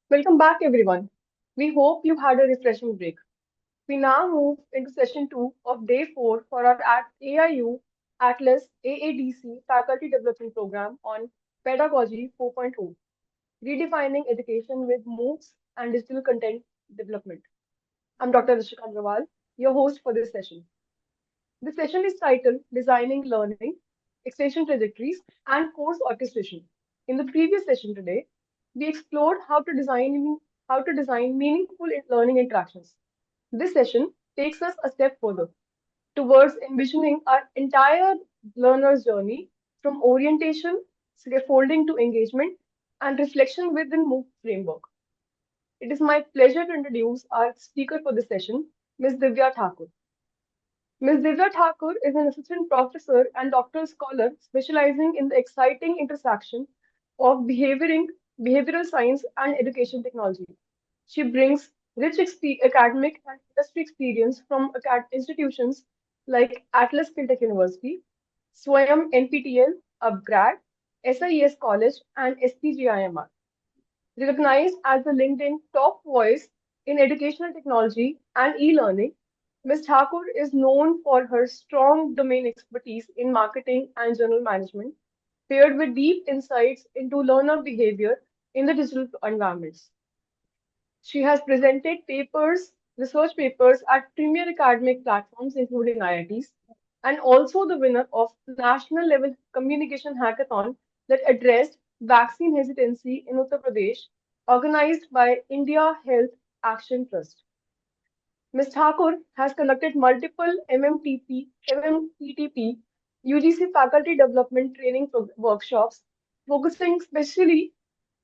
Welcome back, everyone. We hope you had a refreshing break. We now move into session 2 of day 4 for our at AIU Atlas AADC Faculty Development Program on Pedagogy 4.0, redefining education with MOOCs and digital content development. I'm Dr. Rishika Agrawal, your host for this session. This session is titled Designing Learning, Extension Trajectories, and Course Orchestration. In the previous session today, we explored how to design meaningful learning interactions. This session takes us a step further towards envisioning our entire learner's journey from orientation, scaffolding to engagement, and reflection within MOOC framework. It is my pleasure to introduce our speaker for this session, Ms. Divya Thakur. Ms. Divya Thakur is an assistant professor and doctoral scholar specializing in the exciting intersection of behavioral science and education technology. She brings rich academic and industry experience from institutions like Atlas Fintech University, Swayam NPTL, Upgrad, SIES College, and SPGIMR. Recognized as the LinkedIn top voice in educational technology and e-learning, Ms. Thakur is known for her strong domain expertise in marketing and journal management, paired with deep insights into learner behavior in the digital environments. She has presented research papers at premier academic platforms, including IITs, and also the winner of national level communication hackathon that addressed vaccine hesitancy in Uttar Pradesh, organized by India Health Action Trust. Ms. Thakur has conducted multiple MMTP, UGC faculty development training workshops, focusing specially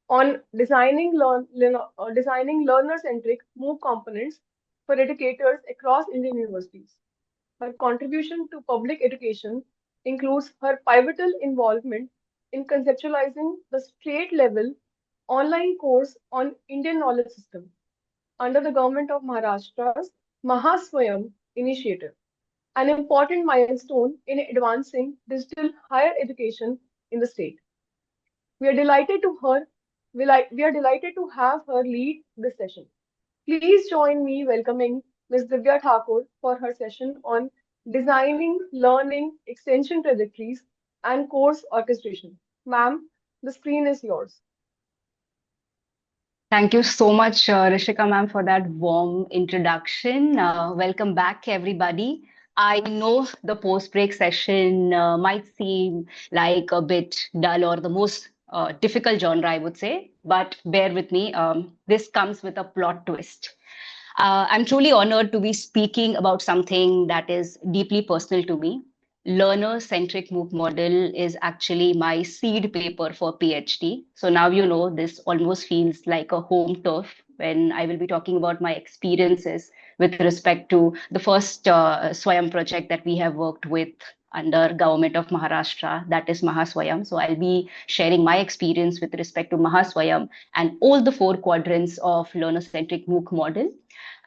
on designing learner-centric MOOC components for educators across Indian universities. Her contribution to public education includes her pivotal involvement in conceptualizing the state-level online course on Indian knowledge system under the government of Maharashtra's Mahaswayam initiative, an important milestone in advancing digital higher education in the state. We are delighted to her. We are delighted to have her lead this session. Please join me welcoming Ms. Divya Thakur for her session on designing learning extension trajectories and course orchestration. Ma'am, the screen is yours. Thank you so much, Rishika ma'am, for that warm introduction. Welcome back, everybody. I know the post-break session might seem like a bit dull or the most difficult genre, I would say, but bear with me. This comes with a plot twist. I'm truly honored to be speaking about something that is deeply personal to me. Learner-centric MOOC model is actually my seed paper for PhD. So now you know this almost feels like a home turf when I will be talking about my experiences with respect to the first Swayam project that we have worked with under government of Maharashtra, that is Mahaswayam. So I'll be sharing my experience with respect to Mahaswayam and all the four quadrants of learner-centric MOOC model.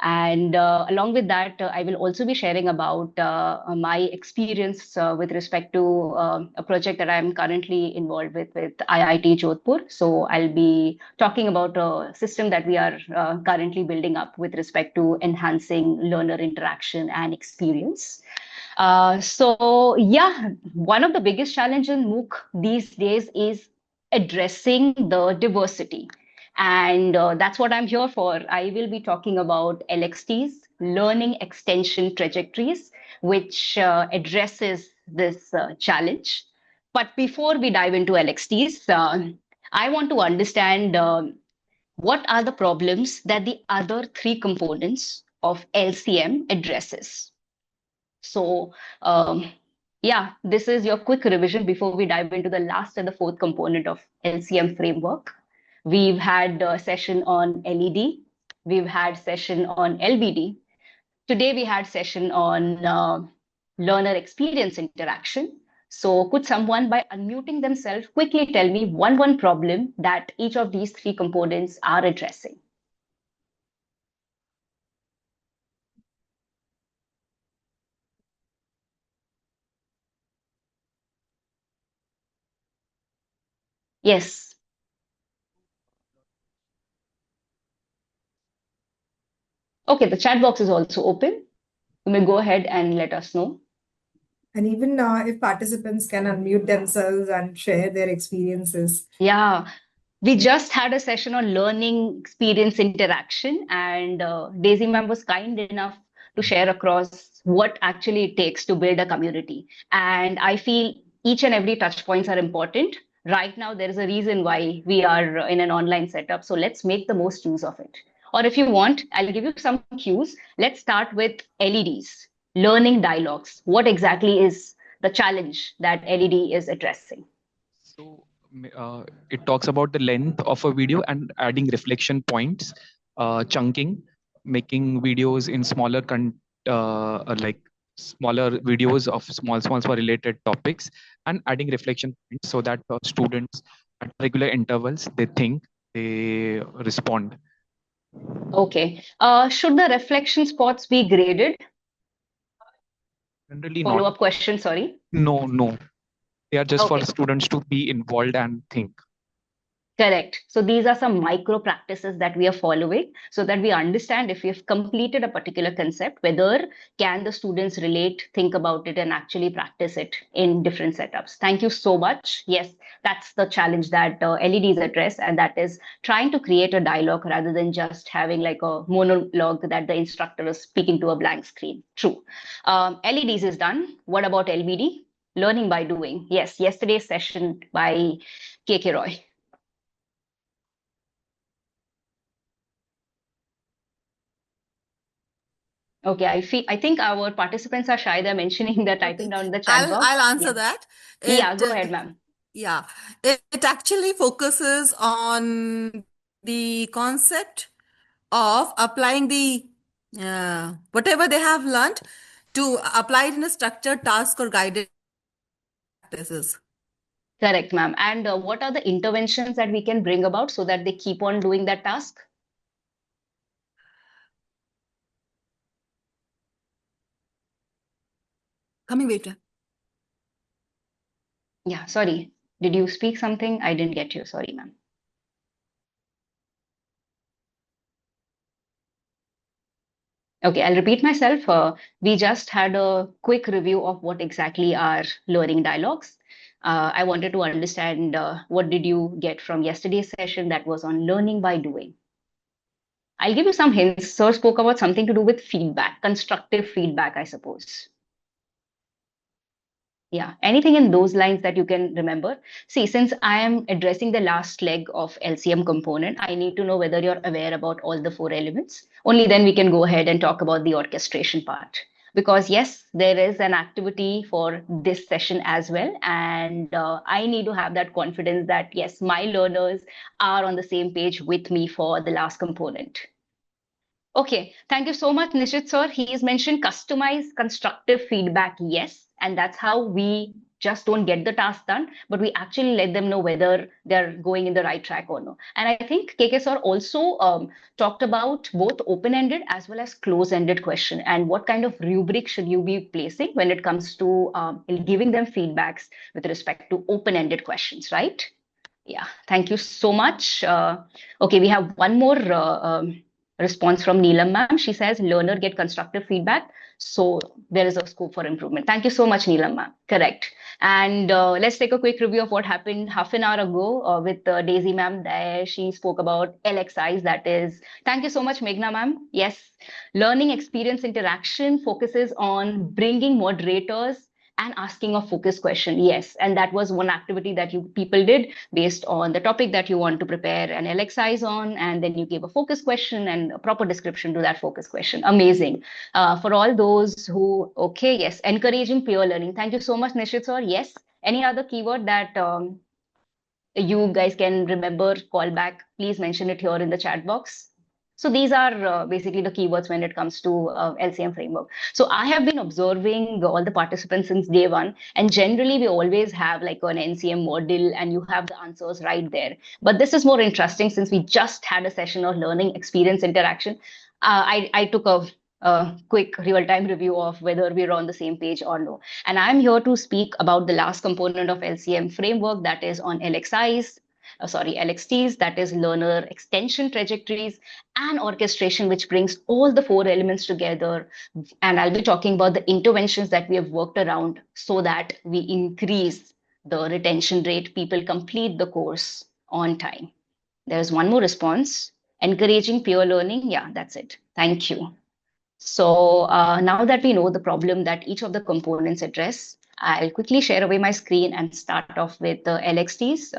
And along with that, I will also be sharing about my experience with respect to a project that I'm currently involved with IIT Jodhpur. So I'll be talking about a system that we are currently building up with respect to enhancing learner interaction and experience. Yeah, one of the biggest challenges in MOOC these days is addressing the diversity. And that's what I'm here for. I will be talking about LXTs, learning extension trajectories, which addresses this challenge. But before we dive into LXTs, I want to understand what are the problems that the other three components of LCM addresses. So, yeah, this is your quick revision before we dive into the last and the fourth component of LCM framework. We've had a session on LED. We've had session on LBD. Today we had session on learner experience interaction. So could someone, by unmuting themselves, quickly tell me one problem that each of these three components are addressing? Yes. Okay, the chat box is also open. You may go ahead and let us know. And even if participants can unmute themselves and share their experiences. Yeah, we just had a session on learning experience interaction, and Daisy ma'am was kind enough to share across what actually it takes to build a community. And I feel each and every touch points are important. Right now, there is a reason why we are in an online setup. So let's make the most use of it. Or if you want, I'll give you some cues. Let's start with LEDs, learning dialogues. What exactly is the challenge that LED is addressing? So it talks about the length of a video and adding reflection points, chunking, making videos in smaller like smaller videos of small for related topics, and adding reflection points so that students at regular intervals they think, they respond. Okay. Should the reflection spots be graded? Generally not. Follow-up question, sorry. No. They are just for Okay. students to be involved and think. Correct. So these are some micro practices that we are following so that we understand if we've completed a particular concept, whether can the students relate, think about it, and actually practice it in different setups. Thank you so much. Yes, that's the challenge that LEDs address, and that is trying to create a dialogue rather than just having like a monologue that the instructor is speaking to a blank screen. True. LEDs is done. What about LBD? Learning by doing. Yes, yesterday's session by KK Roy. Okay, I think our participants are shy. They're mentioning they're typing Okay, down in the chat box. I'll answer Yeah. that. Yeah, It go ahead, ma'am. yeah, it actually focuses on the concept of applying the whatever they have learned to apply it in a structured task or guided practices. Correct, ma'am. And what are the interventions that we can bring about so that they keep on doing that task? Coming later. Yeah, sorry. Did you speak something? I didn't get you. Sorry, ma'am. Okay, I'll repeat myself. We just had a quick review of what exactly are learning dialogues. I wanted to understand what did you get from yesterday's session that was on learning by doing. I'll give you some hints. Sir spoke about something to do with feedback, constructive feedback, I suppose. Yeah, anything in those lines that you can remember? See, since I am addressing the last leg of LCM component, I need to know whether you're aware about all the four elements. Only then we can go ahead and talk about the orchestration part. Because yes, there is an activity for this session as well. And I need to have that confidence that yes, my learners are on the same page with me for the last component. Okay, thank you so much, Nishit sir. He has mentioned customized constructive feedback. Yes, and that's how we just don't get the task done, but we actually let them know whether they're going in the right track or no. And I think KK sir also talked about both open-ended as well as close-ended question and what kind of rubric should you be placing when it comes to giving them feedbacks with respect to open-ended questions, right? Yeah, thank you so much. Okay, we have one more response from Neelam ma'am. She says, learner get constructive feedback. So there is a scope for improvement. Thank you so much, Neelam ma'am. Correct. And let's take a quick review of what happened half an hour ago with Daisy ma'am. There she spoke about LXIs. That is, thank you so much, Meghna ma'am. Yes, learning experience interaction focuses on bringing moderators and asking a focus question. Yes, and that was one activity that you people did based on the topic that you want to prepare an LXIs on, and then you gave a focus question and a proper description to that focus question. Amazing. For all those who, okay, yes, encouraging peer learning. Thank you so much, Nishit sir. Yes, any other keyword that you guys can remember, call back, please mention it here in the chat box. So these are basically the keywords when it comes to LCM framework. So I have been observing all the participants since day one, and generally we always have like an NCM model and you have the answers right there. But this is more interesting since we just had a session of learning experience interaction. I took a quick real-time review of whether we're on the same page or no. And I'm here to speak about the last component of LCM framework that is on LXIs. LXTs, that is learner extension trajectories, and orchestration, which brings all the four elements together. And I'll be talking about the interventions that we have worked around so that we increase the retention rate, people complete the course on time. There's one more response, encouraging peer learning. Yeah, that's it. Thank you. So now that we know the problem that each of the components address, I'll quickly share away my screen and start off with the LXTs.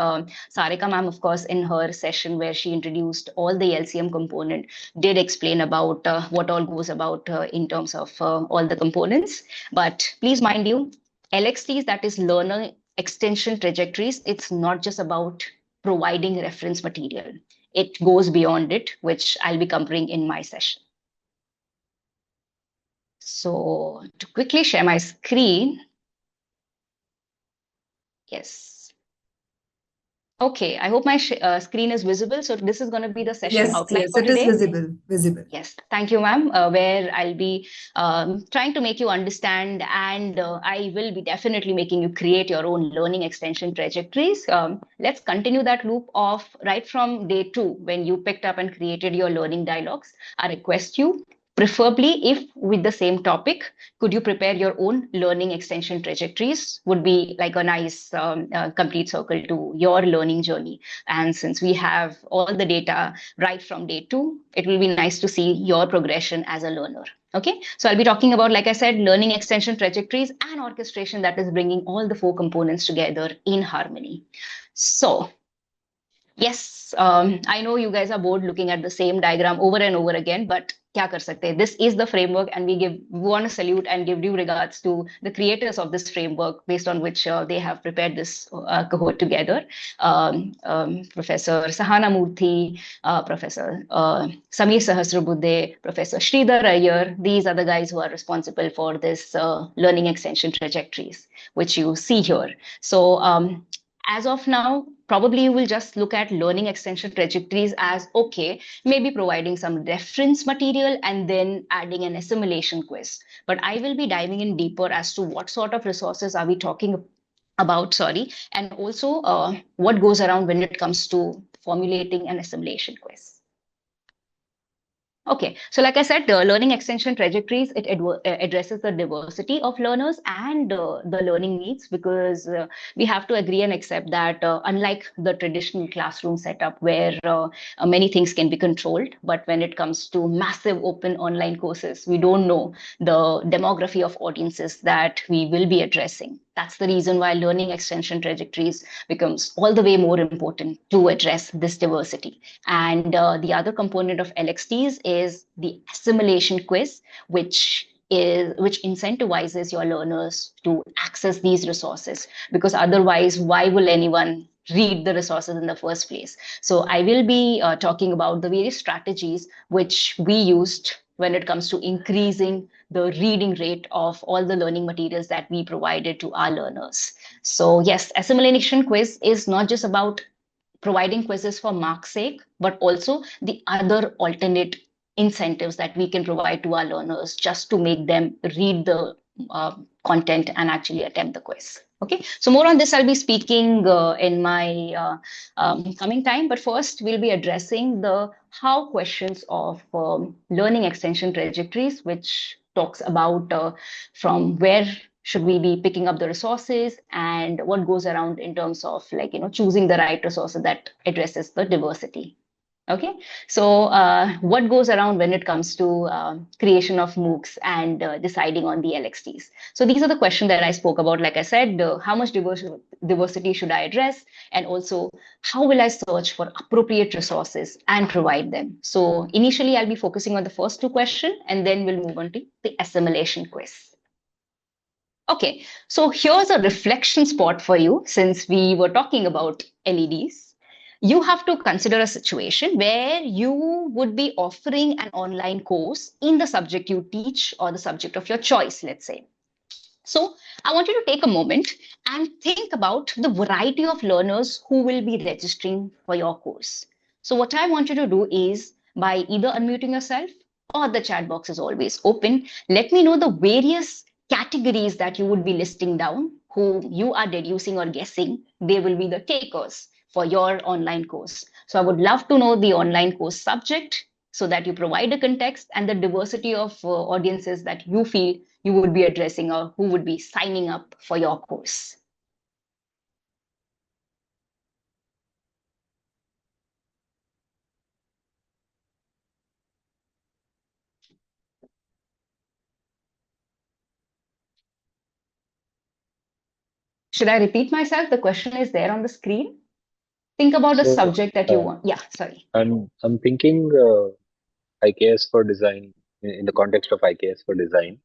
Sarika ma'am, of course, in her session where she introduced all the LCM component, did explain about what all goes about in terms of all the components. But please mind you, LXTs, that is learner extension trajectories, it's not just about providing reference material. It goes beyond it, which I'll be covering in my session. So to quickly share my screen. Yes. Okay, I hope my screen is visible. So this is going to be the session outline for it is today. visible. Yes, thank you, ma'am. Where I'll be trying to make you understand, and I will be definitely making you create your own learning extension trajectories. Let's continue that loop of right from day 2 when you picked up and created your learning dialogues. I request you, preferably if with the same topic, could you prepare your own learning extension trajectories? Would be like a nice complete circle to your learning journey. And since we have all the data right from day 2, it will be nice to see your progression as a learner. Okay, so I'll be talking about, like I said, learning extension trajectories and orchestration, that is bringing all the 4 components together in harmony. So yes, I know you guys are bored looking at the same diagram over and over again, but kya kar sakte? This is the framework, and we want to salute and give due regards to the creators of this framework, based on which they have prepared this cohort together. Professor Sahana Murthy, Professor Samir Sahasrabuddhe, Professor Sridhar Iyer. These are the guys who are responsible for this learning extension trajectories, which you see here. So as of now, probably you will just look at learning extension trajectories as, okay, maybe providing some reference material and then adding an assimilation quiz. But I will be diving in deeper as to what sort of resources are we talking about, and also what goes around when it comes to formulating an assimilation quiz. Okay, so like I said, the learning extension trajectories, it addresses the diversity of learners and the learning needs, because we have to agree and accept that unlike the traditional classroom setup where many things can be controlled, but when it comes to massive open online courses, we don't know the demography of audiences that we will be addressing. That's the reason why learning extension trajectories becomes all the way more important to address this diversity. And the other component of LXTs is the assimilation quiz, which incentivizes your learners to access these resources, because otherwise, why will anyone read the resources in the first place? So I will be talking about the various strategies which we used when it comes to increasing the reading rate of all the learning materials that we provided to our learners. So yes, assimilation quiz is not just about providing quizzes for mark's sake, but also the other alternate incentives that we can provide to our learners just to make them read the content and actually attempt the quiz. Okay, so more on this I'll be speaking in my coming time, but first we'll be addressing the how questions of learning extension trajectories, which talks about from where should we be picking up the resources and what goes around in terms of choosing the right resources that addresses the diversity. Okay, so what goes around when it comes to creation of MOOCs and deciding on the LXTs? So these are the questions that I spoke about. Like I said, how much diversity should I address? And also, how will I search for appropriate resources and provide them? So initially, I'll be focusing on the first 2 questions, and then we'll move on to the assimilation quiz. Okay, so here's a reflection spot for you. Since we were talking about LEDs, you have to consider a situation where you would be offering an online course in the subject you teach or the subject of your choice, let's say. So I want you to take a moment and think about the variety of learners who will be registering for your course. So what I want you to do is, by either unmuting yourself or the chat box is always open, let me know the various categories that you would be listing down who you are deducing or guessing, they will be the takers for your online course. So I would love to know the online course subject so that you provide a context and the diversity of audiences that you feel you would be addressing or who would be signing up for your course. Should I repeat myself? The question is there on the screen. Think about a So subject that you want. Yeah, sorry. I'm thinking IKS for design in the context of IKS for design.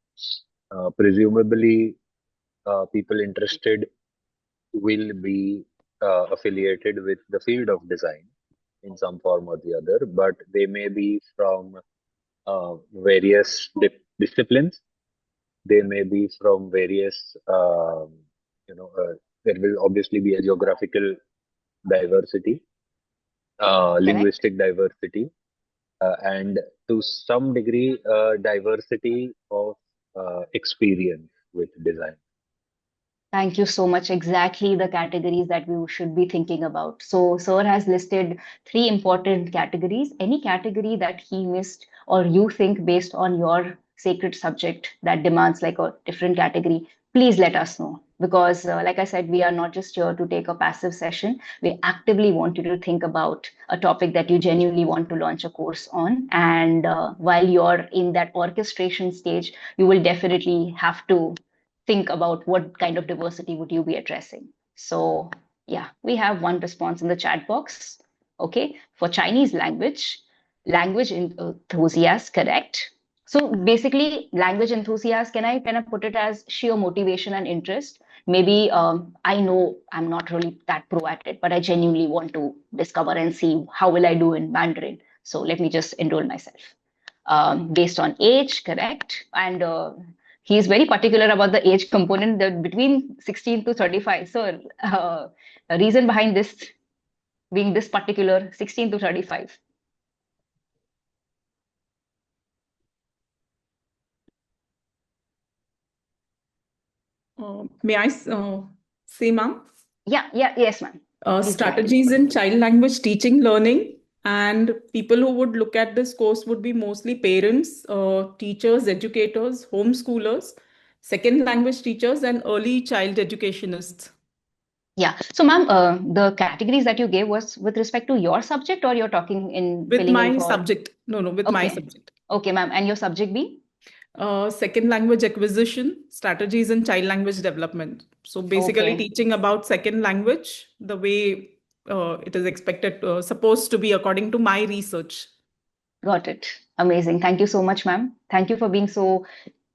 Presumably, people interested will be affiliated with the field of design in some form or the other, but they may be from various disciplines. They may be from various, there will obviously be a geographical diversity, Correct. linguistic diversity, and to some degree, diversity of experience with design. Thank you so much. Exactly the categories that we should be thinking about. So, Sir has listed three important categories. Any category that he missed, or you think based on your sacred subject that demands like a different category, please let us know. Because, like I said, we are not just here to take a passive session. We actively want you to think about a topic that you genuinely want to launch a course on. And while you're in that orchestration stage, you will definitely have to think about what kind of diversity would you be addressing. So yeah, we have one response in the chat box. Okay, for Chinese language, language enthusiast, correct. So basically, language enthusiast, can I kind of put it as sheer motivation and interest? Maybe I know I'm not really that pro at it, but I genuinely want to discover and see how will I do in Mandarin. So let me just enroll myself. Based on age, correct? And he is very particular about the age component, that between 16 to 35. So, a reason behind this being this particular 16 to 35. May I say, ma'am? Yeah, yes, ma'am. Please go ahead. Strategies in child language teaching, learning, and people who would look at this course would be mostly parents, teachers, educators, homeschoolers, second language teachers, and early child educationists. Yeah. So, ma'am, the categories that you gave was with respect to your subject, or you're talking in With filling in my for? subject. No, with my Okay. subject. Okay, ma'am. And your subject be? Second language acquisition, strategies in child language development. So basically Okay. teaching about second language, the way it is expected, supposed to be according to my research. Got it. Amazing. Thank you so much, ma'am. Thank you for being so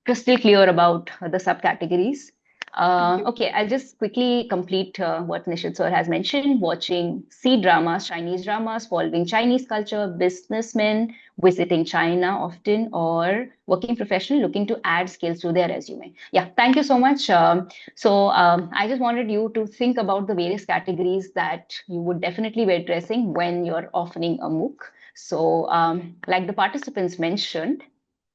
crystal clear about the subcategories. Okay, I'll just quickly complete what Nishit sir has mentioned. Watching C-dramas, Chinese dramas, following Chinese culture, businessmen visiting China often, or working professional looking to add skills to their resume. Yeah, thank you so much. I just wanted you to think about the various categories that you would definitely be addressing when you're offering a MOOC. So, like the participants mentioned,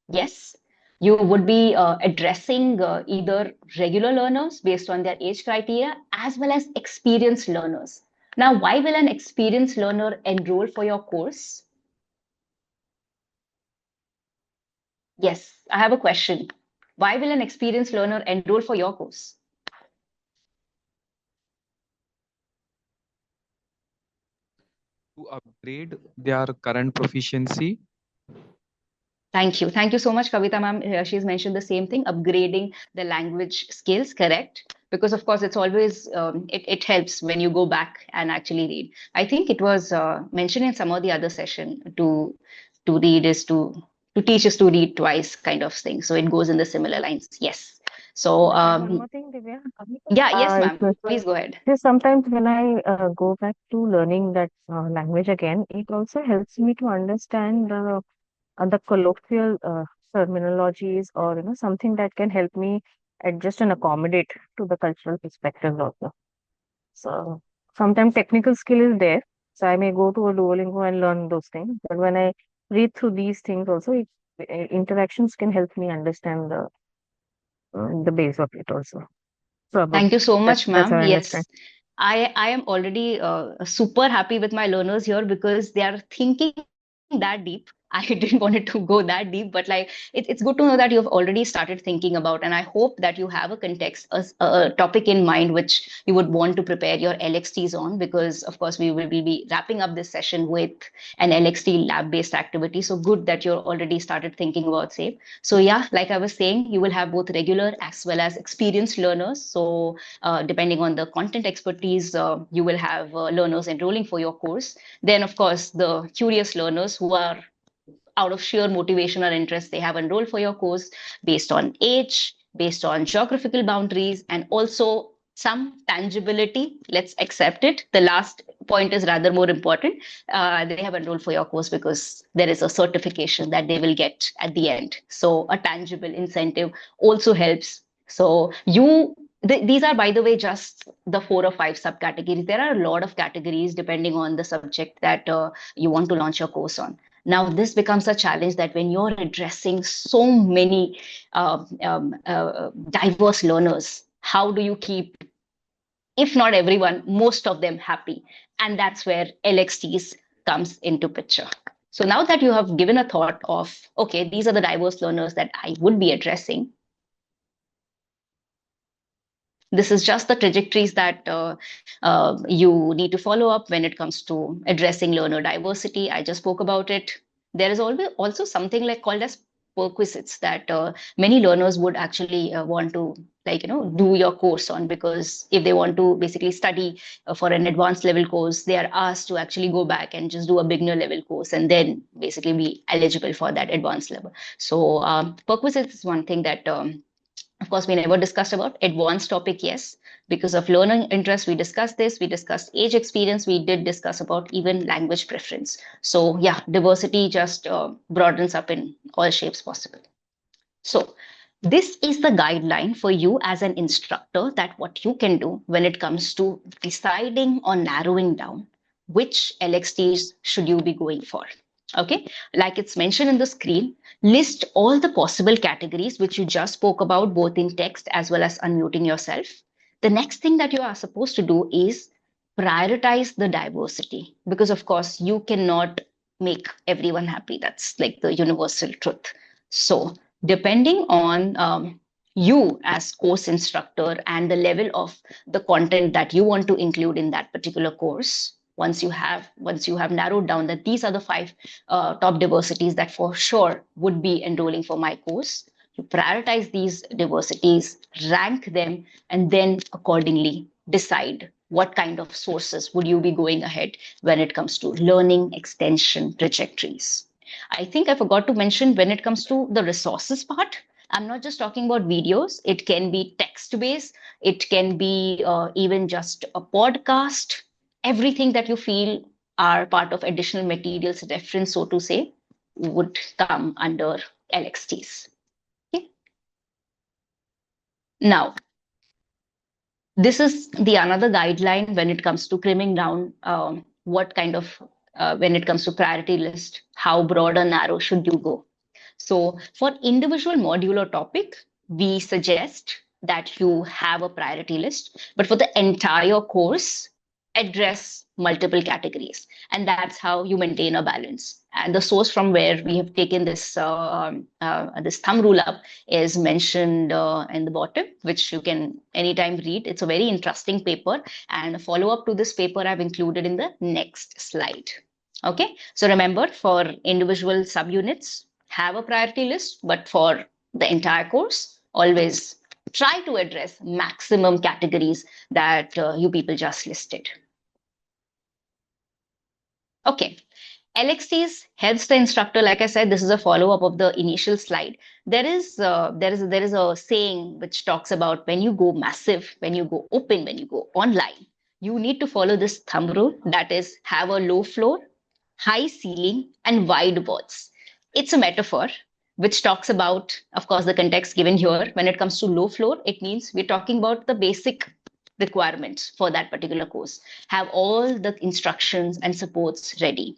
yes, you would be addressing either regular learners based on their age criteria as well as experienced learners. Now, why will an experienced learner enroll for your course? Yes, I have a question. Why will an experienced learner enroll for your course? To upgrade their current proficiency. Thank you. Thank you so much, Kavita ma'am. She's mentioned the same thing, upgrading the language skills, correct? Because of course, it's always, it helps when you go back and actually read. I think it was mentioned in some of the other session to read is to teach is to read twice kind of thing. So it goes in the similar lines. Yes. So, Can I add one more thing, Divya? yeah, yes, It ma'am. was Please go ahead. just sometimes when I go back to learning that language again, it also helps me to understand the colloquial terminologies, or something that can help me adjust and accommodate to the cultural perspectives also. So sometimes technical skill is there, so I may go to a Duolingo and learn those things. But when I read through these things also, interactions can help me understand the base of it also. Probably. Thank you so much, That's ma'am. how I understand. Yes, I am already super happy with my learners here because they are thinking that deep. I didn't want it to go that deep, but like it's good to know that you have already started thinking about, and I hope that you have a context, a topic in mind which you would want to prepare your LXTs on, because of course we will be wrapping up this session with an LXT lab-based activity. So good that you're already started thinking about SAFE. So yeah, like I was saying, you will have both regular as well as experienced learners. So depending on the content expertise, you will have learners enrolling for your course. Then, of course, the curious learners who are out of sheer motivation or interest, they have enrolled for your course based on age, based on geographical boundaries, and also some tangibility. Let's accept it. The last point is rather more important. They have enrolled for your course because there is a certification that they will get at the end. So a tangible incentive also helps. So these are, by the way, just the 4 or 5 subcategories. There are a lot of categories depending on the subject that you want to launch your course on. Now, this becomes a challenge that when you're addressing so many diverse learners, how do you keep, if not everyone, most of them happy? And that's where LXTs comes into picture. So now that you have given a thought of, okay, these are the diverse learners that I would be addressing, this is just the trajectories that you need to follow up when it comes to addressing learner diversity. I just spoke about it. There is always also something like called as perquisites that many learners would actually want to, like, do your course on, because if they want to basically study for an advanced level course, they are asked to actually go back and just do a beginner level course and then basically be eligible for that advanced level. So perquisites is one thing that of course, we never discussed about advanced topic, yes. Because of learning interest, we discussed this. We discussed age experience. We did discuss about even language preference. So yeah, diversity just broadens up in all shapes possible. So this is the guideline for you as an instructor, that what you can do when it comes to deciding or narrowing down which LXTs should you be going for. Okay, like it's mentioned in the screen, list all the possible categories which you just spoke about, both in text as well as unmuting yourself. The next thing that you are supposed to do is prioritize the diversity, because of course you cannot make everyone happy. That's like the universal truth. So depending on you as course instructor and the level of the content that you want to include in that particular course, once you have narrowed down that these are the 5 top diversities that for sure would be enrolling for my course, you prioritize these diversities, rank them, and then accordingly decide what kind of sources would you be going ahead when it comes to learning extension trajectories. I think I forgot to mention, when it comes to the resources part, I'm not just talking about videos. It can be text based, it can be even just a podcast. Everything that you feel are part of additional materials reference, so to say, would come under LXTs. Okay. Now, this is the another guideline when it comes to trimming down what kind of when it comes to priority list, how broad or narrow should you go. So for individual module or topic, we suggest that you have a priority list, but for the entire course, address multiple categories. And that's how you maintain a balance. And the source from where we have taken this thumb rule up is mentioned in the bottom, which you can anytime read. It's a very interesting paper, and a follow-up to this paper I've included in the next slide. Okay, so remember, for individual subunits, have a priority list, but for the entire course, always try to address maximum categories that you people just listed. Okay, LXTs helps the instructor. Like I said, this is a follow-up of the initial slide. There is a saying which talks about when you go massive, when you go open, when you go online, you need to follow this thumb rule. That is, have a low floor, high ceiling, and wide walls. It's a metaphor which talks about, of course, the context given here. When it comes to low floor, it means we're talking about the basic requirements for that particular course. Have all the instructions and supports ready.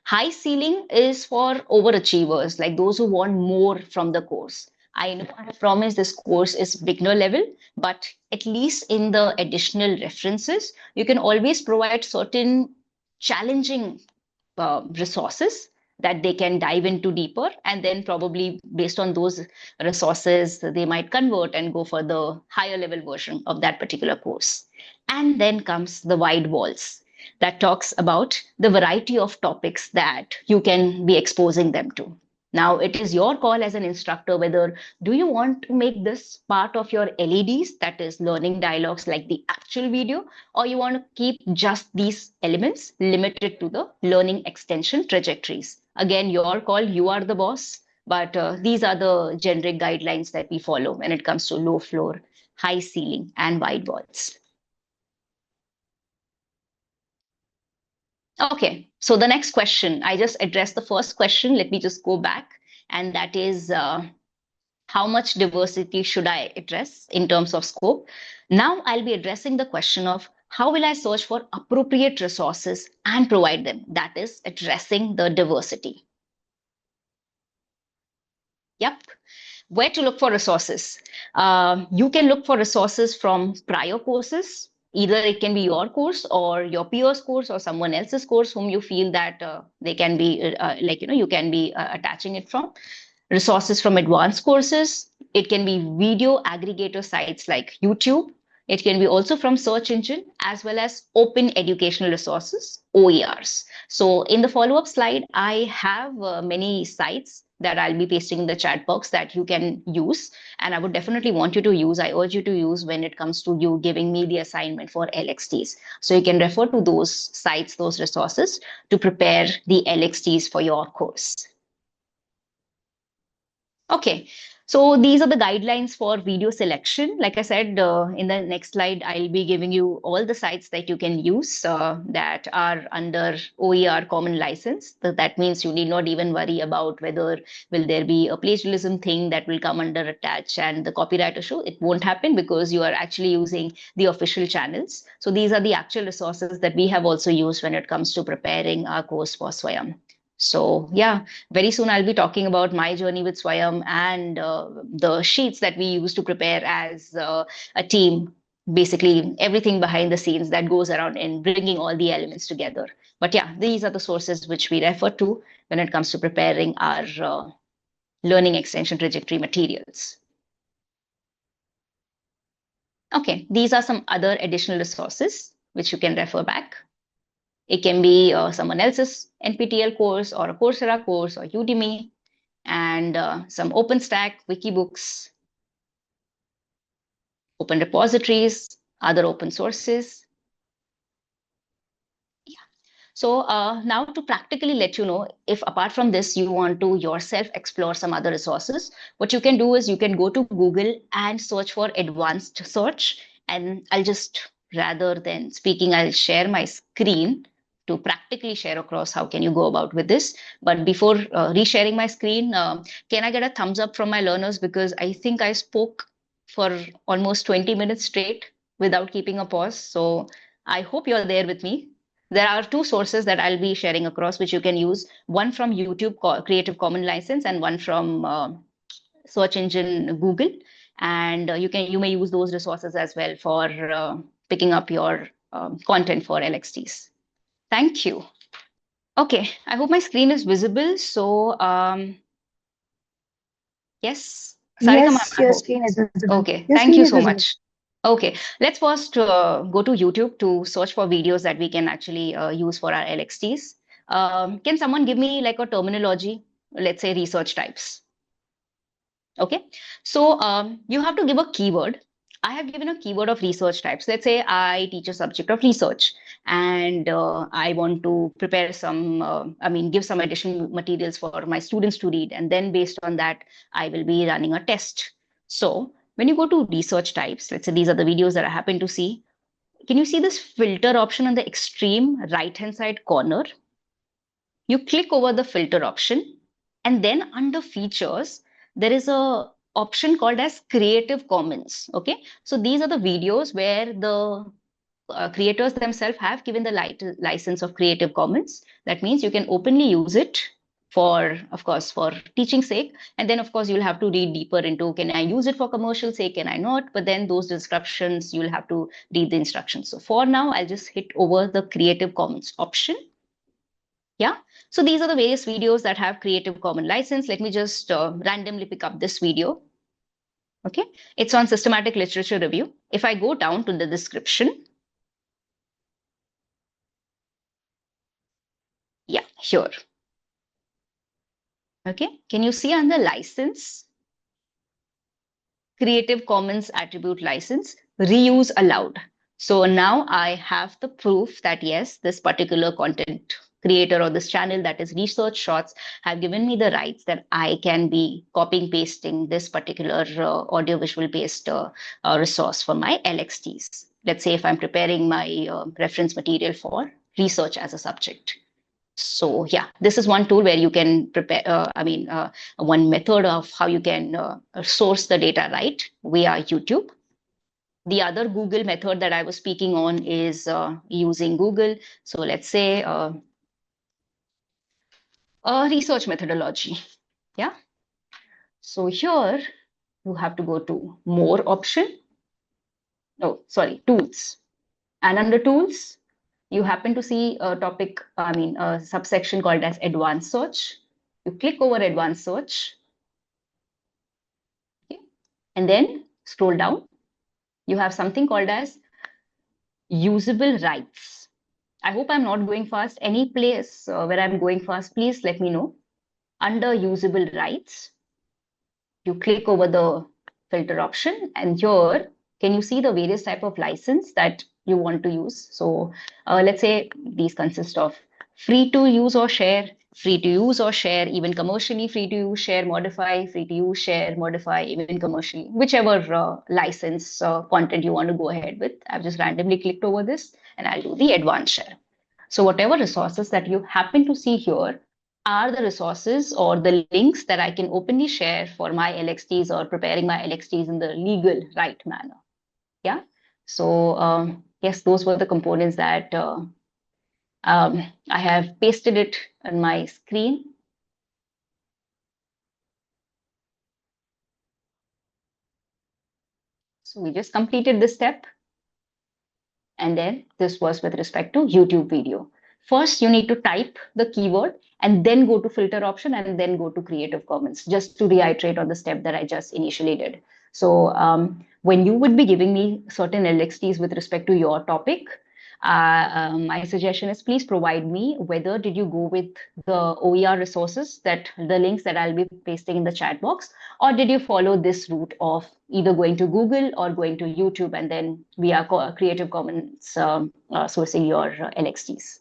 High ceiling is for overachievers, like those who want more from the course. I know I have promised this course is beginner level, but at least in the additional references, you can always provide certain challenging resources that they can dive into deeper, and then probably based on those resources they might convert and go for the higher level version of that particular course. And then comes the wide walls, that talks about the variety of topics that you can be exposing them to. Now it is your call as an instructor whether do you want to make this part of your LEDs, that is learning dialogues like the actual video, or you want to keep just these elements limited to the learning extension trajectories. Again, your call, you are the boss, but these are the generic guidelines that we follow when it comes to low floor, high ceiling, and wide walls. Okay, so the next question, I just addressed the first question. Let me just go back, and that is how much diversity should I address in terms of scope? Now I'll be addressing the question of how will I search for appropriate resources and provide them? That is addressing the diversity. Yep. Where to look for resources? You can look for resources from prior courses. Either it can be your course or your peer's course or someone else's course whom you feel that they can be you can be attaching it from. Resources from advanced courses. It can be video aggregator sites like YouTube. It can be also from search engine as well as open educational resources, OERs. So in the follow-up slide, I have many sites that I'll be pasting in the chat box that you can use. And I would definitely want you to use, I urge you to use when it comes to you giving me the assignment for LXTs. So you can refer to those sites, those resources to prepare the LXTs for your course. Okay, so these are the guidelines for video selection. Like I said, in the next slide, I'll be giving you all the sites that you can use that are under OER common license. So that means you need not even worry about whether will there be a plagiarism thing that will come under attach and the copyright issue. It won't happen because you are actually using the official channels. So these are the actual resources that we have also used when it comes to preparing our course for Swayam. So yeah, very soon I'll be talking about my journey with Swayam and the sheets that we use to prepare as a team, basically everything behind the scenes that goes around in bringing all the elements together. But yeah, these are the sources which we refer to when it comes to preparing our learning extension trajectory materials. Okay, these are some other additional resources which you can refer back. It can be someone else's NPTEL course or a Coursera course or Udemy, and some OpenStack, Wikibooks, open repositories, other open sources. So now to practically let you know, if apart from this, you want to yourself explore some other resources, what you can do is you can go to Google and search for advanced search. And I'll just, rather than speaking, I'll share my screen to practically share across how can you go about with this. But before resharing my screen, can I get a thumbs up from my learners? Because I think I spoke for almost 20 minutes straight without keeping a pause. So I hope you're there with me. There are two sources that I'll be sharing across, which you can use. One from YouTube Creative Commons license and one from search engine Google. And you may use those resources as well for picking up your content for LXTs. Thank you. Okay, I hope my screen is visible. So yes, Sarika ma'am, Yes, your screen is visible. Okay, Your thank screen you is so visible. much. Okay, let's first go to YouTube to search for videos that we can actually use for our LXTs. Can someone give me like a terminology, let's say research types? Okay, so you have to give a keyword. I have given a keyword of research types. Let's say I teach a subject of research and I want to prepare some, give some additional materials for my students to read. And then based on that, I will be running a test. So when you go to research types, let's say these are the videos that I happen to see. Can you see this filter option on the extreme right-hand side corner? You click over the filter option, and then under features, there is a option called as Creative Commons. Okay, so these are the videos where the creators themselves have given the license of Creative Commons. That means you can openly use it of course, for teaching sake. And then, of course, you'll have to read deeper into, can I use it for commercial sake? Can I not? But then those instructions, you'll have to read the instructions. So for now, I'll just hit over the Creative Commons option. Yeah. So these are the various videos that have Creative Commons license. Let me just randomly pick up this video. Okay. It's on systematic literature review. If I go down to the description, yeah, here. Okay. Can you see under license? Creative Commons attribute license, reuse allowed. So now I have the proof that yes, this particular content creator or this channel that is Research Shots have given me the rights that I can be copying pasting this particular audiovisual based resource for my LXTs. Let's say if I'm preparing my reference material for research as a subject. So yeah, this is one tool where you can prepare, one method of how you can source the data right via YouTube. The other Google method that I was speaking on is using Google. So let's say a research methodology. Yeah. So here you have to go to more option. Oh, sorry, tools. And under tools, you happen to see a topic, a subsection called as advanced search. You click over advanced search. Okay. And then scroll down. You have something called as usable rights. I hope I'm not going fast. Any place where I'm going fast, please let me know. Under usable rights, you click over the filter option, and here, can you see the various type of license that you want to use? So let's say these consist of free to use or share, free to use or share, even commercially free to use, share, modify, free to use, share, modify, even commercially, whichever license content you want to go ahead with. I've just randomly clicked over this and I'll do the advanced share. So whatever resources that you happen to see here are the resources or the links that I can openly share for my LXTs or preparing my LXTs in the legal right manner. Yeah. So yes, those were the components that I have pasted it on my screen. So we just completed this step. And then this was with respect to YouTube video. First, you need to type the keyword and then go to filter option and then go to Creative Commons, just to reiterate on the step that I just initially did. So when you would be giving me certain LXTs with respect to your topic, my suggestion is please provide me whether did you go with the OER resources, that the links that I'll be pasting in the chat box, or did you follow this route of either going to Google or going to YouTube and then via Creative Commons sourcing your LXTs.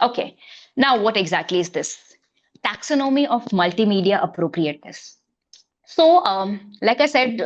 Okay, now what exactly is this? Taxonomy of multimedia appropriateness. So, like I said,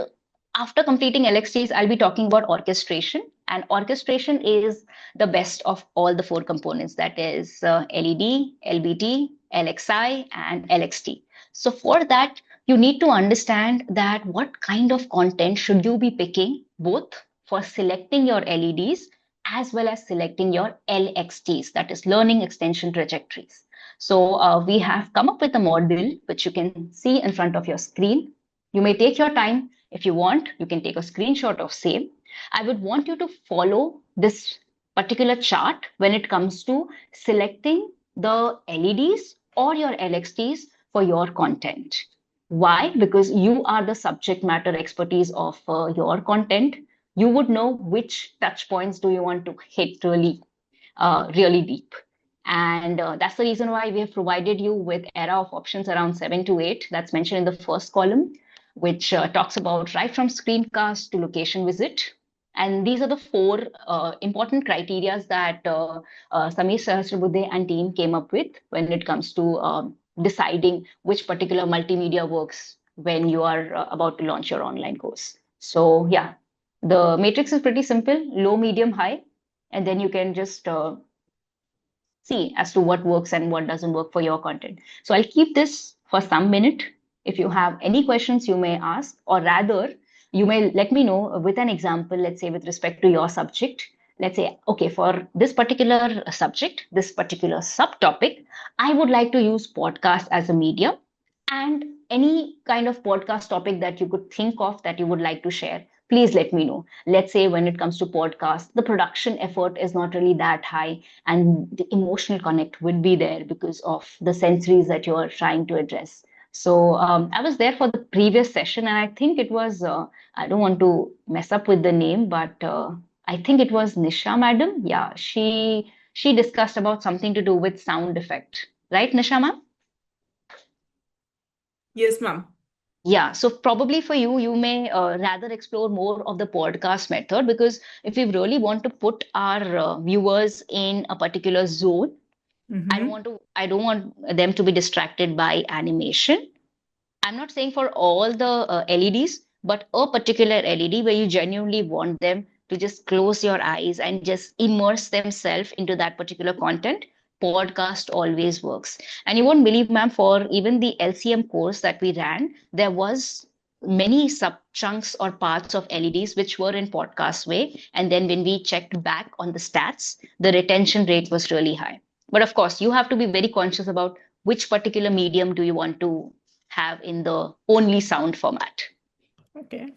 after completing LXTs, I'll be talking about orchestration. And orchestration is the best of all the four components, that is LED, LBT, LXI, and LXT. So for that, you need to understand that what kind of content should you be picking, both for selecting your LEDs as well as selecting your LXTs, that is learning extension trajectories. So we have come up with a model which you can see in front of your screen. You may take your time. If you want, you can take a screenshot of same. I would want you to follow this particular chart when it comes to selecting the LEDs or your LXTs for your content. Why? Because you are the subject matter expertise of your content. You would know which touch points do you want to hit really deep. And that's the reason why we have provided you with era of options around 7 to 8 that's mentioned in the first column, which talks about right from screencast to location visit. And these are the four important criteria that Sameer Sahasrabuddhe and team came up with when it comes to deciding which particular multimedia works when you are about to launch your online course. So yeah, the matrix is pretty simple: low, medium, high, and then you can just see as to what works and what doesn't work for your content. So I'll keep this for some minute. If you have any questions, you may ask, or rather, you may let me know with an example, let's say with respect to your subject, let's say, okay, for this particular subject, this particular subtopic, I would like to use podcast as a medium, and any kind of podcast topic that you could think of that you would like to share, please let me know. Let's say when it comes to podcast, the production effort is not really that high, and the emotional connect would be there because of the sensories that you are trying to address. So I was there for the previous session, and I think it was, I don't want to mess up with the name, but I think it was Nisha madam. Yeah, she discussed about something to do with sound effect, right, Nisha ma'am? Yes, ma'am. Yeah, so probably for you, you may rather explore more of the podcast method, because if we really want to put our viewers in a particular zone, Mm-hmm. I don't want them to be distracted by animation. I'm not saying for all the LEDs, but a particular LED where you genuinely want them to just close your eyes and just immerse themselves into that particular content. Podcast always works. And you won't believe, ma'am, for even the LCM course that we ran, there was many sub chunks or parts of LEDs which were in podcast way. And then when we checked back on the stats, the retention rate was really high. But of course, you have to be very conscious about which particular medium do you want to have in the only sound format. Okay.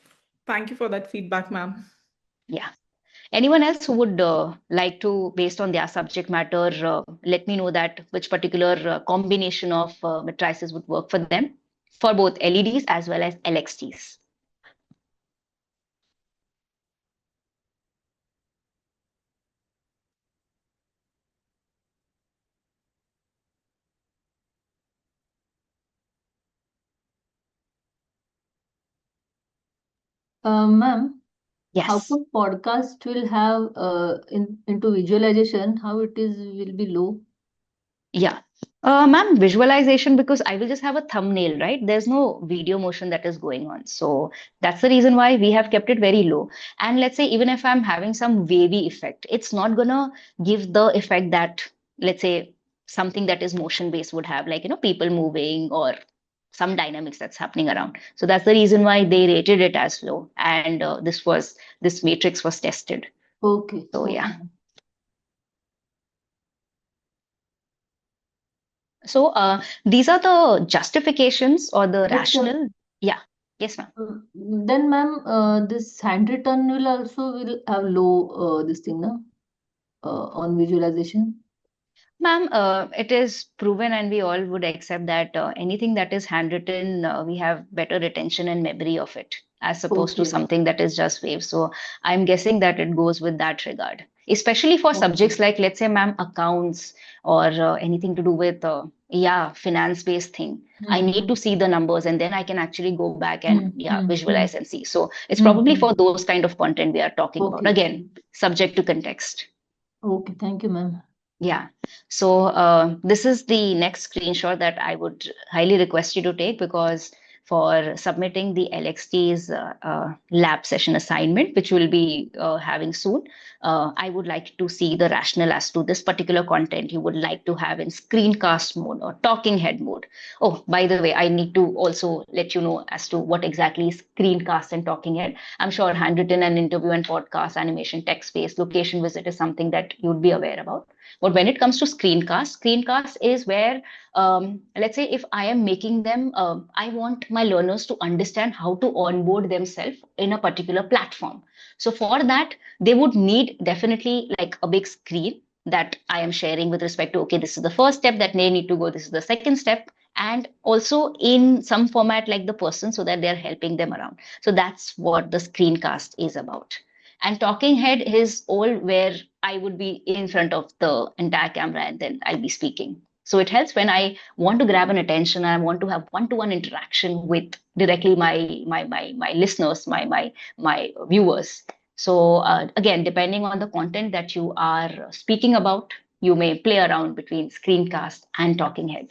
Thank you for that feedback, ma'am. Yeah. Anyone else who would like to, based on their subject matter, let me know that which particular combination of matrices would work for them for both LEDs as well as LXTs. Ma'am, how Yes. come podcast will have into visualization, how it is will be low? Yeah. Ma'am, visualization, because I will just have a thumbnail, right? There's no video motion that is going on. So that's the reason why we have kept it very low. And let's say, even if I'm having some wavy effect, it's not gonna give the effect that, let's say, something that is motion based would have, like, people moving or some dynamics that's happening around. So that's the reason why they rated it as low. And this matrix was tested. Okay. So Okay. yeah. So these are the justifications or the But rational. Yeah. Yes, ma'am. then, ma'am, this handwritten will also will have low this thing, no? On visualization. Ma'am, it is proven, and we all would accept that anything that is handwritten, we have better retention and memory of it as opposed to Okay. something that is just wave. So I'm guessing that it goes with that regard, especially for Okay. subjects like, let's say, ma'am, accounts or anything to do with, yeah, finance-based thing. I need to see the numbers, and then I can actually go back and, yeah, visualize and see. So it's probably for those kind of content we are talking about. Okay. Again, subject to context. Okay. Thank you, ma'am. Yeah. So this is the next screenshot that I would highly request you to take, because for submitting the LXT's lab session assignment, which we'll be having soon, I would like to see the rationale as to this particular content you would like to have in screencast mode or talking head mode. Oh, by the way, I need to also let you know as to what exactly is screencast and talking head. I'm sure handwritten and interview and podcast, animation, text-based, location visit is something that you'd be aware about. But when it comes to screencast is where, let's say, if I am making them, I want my learners to understand how to onboard themselves in a particular platform. So for that, they would need definitely like a big screen that I am sharing with respect to, okay, this is the first step that they need to go, this is the second step, and also in some format like the person, so that they're helping them around. So that's what the screencast is about. And talking head is all where I would be in front of the entire camera and then I'll be speaking. So it helps when I want to grab an attention and I want to have one-to-one interaction with directly my listeners, my viewers. So again, depending on the content that you are speaking about, you may play around between screencast and talking head.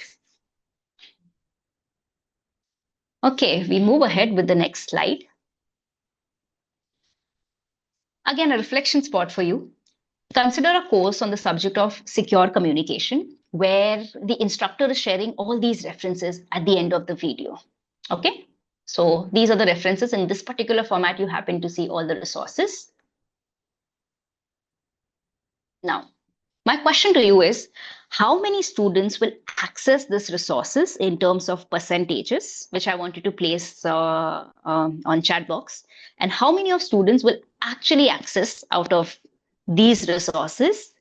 Okay, we move ahead with the next slide. Again, a reflection spot for you. Consider a course on the subject of secure communication, where the instructor is sharing all these references at the end of the video. Okay, so these are the references. In this particular format, you happen to see all the resources. Now, my question to you is, how many students will access these resources in terms of percentages, which I wanted to place on chat box, and how many of students will actually access out of these resources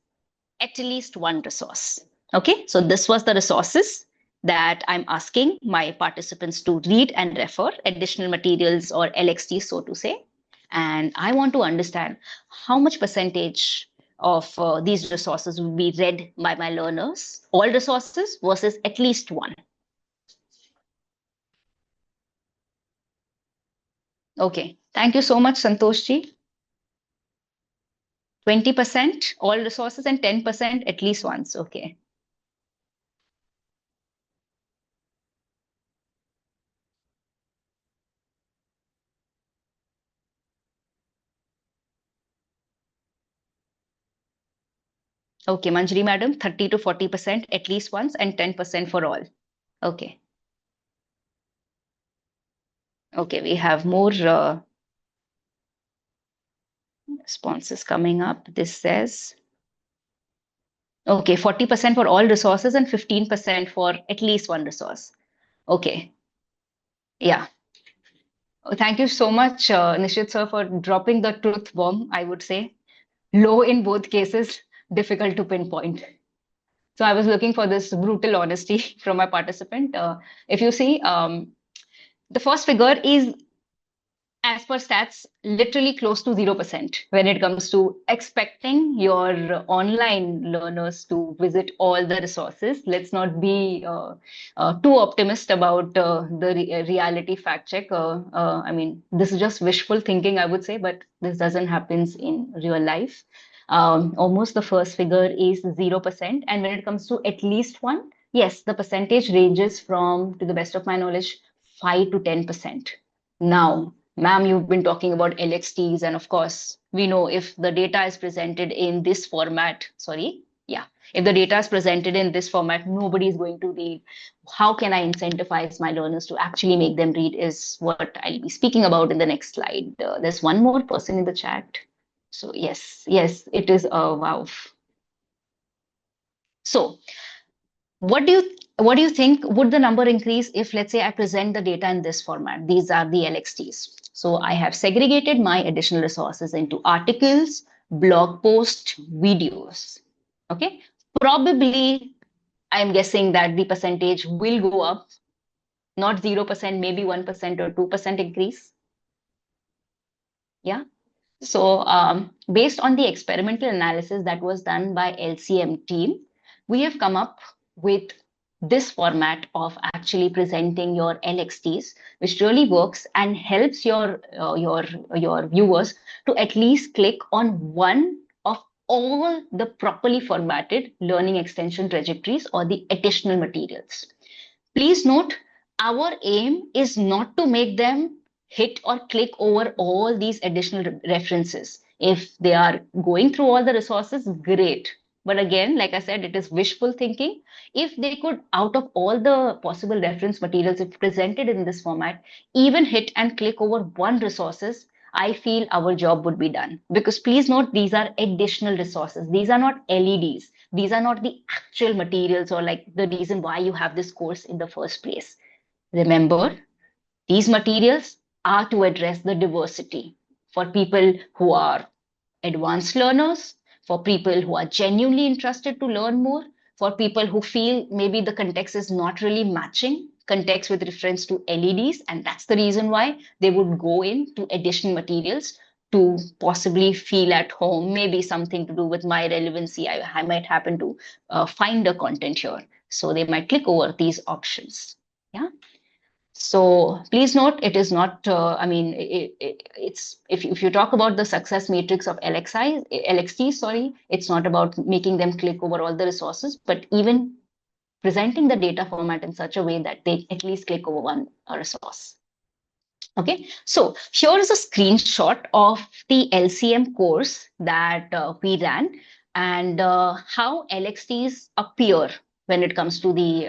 at least one resource? Okay, so this was the resources that I'm asking my participants to read and refer, additional materials or LXT, so to say. And I want to understand how much percentage of these resources will be read by my learners, all resources versus at least one. Okay, thank you so much, Santoshji. 20% all resources and 10% at least once. Okay. Okay, Manjari madam, 30 to 40% at least once and 10% for all. Okay. Okay, we have more responses coming up. This says, okay, 40% for all resources and 15% for at least one resource. Okay. Yeah. Thank you so much, Nishit sir, for dropping the truth bomb, I would say. Low in both cases, difficult to pinpoint. So I was looking for this brutal honesty from my participant. If you see, the first figure is, as per stats, literally close to 0% when it comes to expecting your online learners to visit all the resources. Let's not be too optimist about the reality fact check. I mean, this is just wishful thinking, I would say, but this doesn't happen in real life. Almost the first figure is 0%. And when it comes to at least one, yes, the percentage ranges from, to the best of my knowledge, 5 to 10%. Now, ma'am, you've been talking about LXTs, and of course, we know if the data is presented in this format, if the data is presented in this format, nobody is going to read. How can I incentivize my learners to actually make them read is what I'll be speaking about in the next slide. There's one more person in the chat. So yes, it is a wow. So what do you think would the number increase if, let's say, I present the data in this format? These are the LXTs. So I have segregated my additional resources into articles, blog posts, videos. Okay, probably I'm guessing that the percentage will go up, not 0%, maybe 1% or 2% increase. Yeah. So based on the experimental analysis that was done by LCM team, we have come up with this format of actually presenting your LXTs, which really works and helps your viewers to at least click on one of all the properly formatted learning extension trajectories or the additional materials. Please note, our aim is not to make them hit or click over all these additional references. If they are going through all the resources, great. But again, like I said, it is wishful thinking. If they could, out of all the possible reference materials if presented in this format, even hit and click over one resources, I feel our job would be done. Because please note, these are additional resources. These are not LEDs. These are not the actual materials or like the reason why you have this course in the first place. Remember, these materials are to address the diversity for people who are advanced learners, for people who are genuinely interested to learn more, for people who feel maybe the context is not really matching context with reference to LEDs, and that's the reason why they would go into additional materials to possibly feel at home, maybe something to do with my relevancy. I might happen to find a content here. So they might click over these options. Yeah. So please note, it is not, it's if you talk about the success matrix of LXT, sorry, it's not about making them click over all the resources, but even presenting the data format in such a way that they at least click over one resource. Okay, so here is a screenshot of the LCM course that we ran and how LXTs appear when it comes to the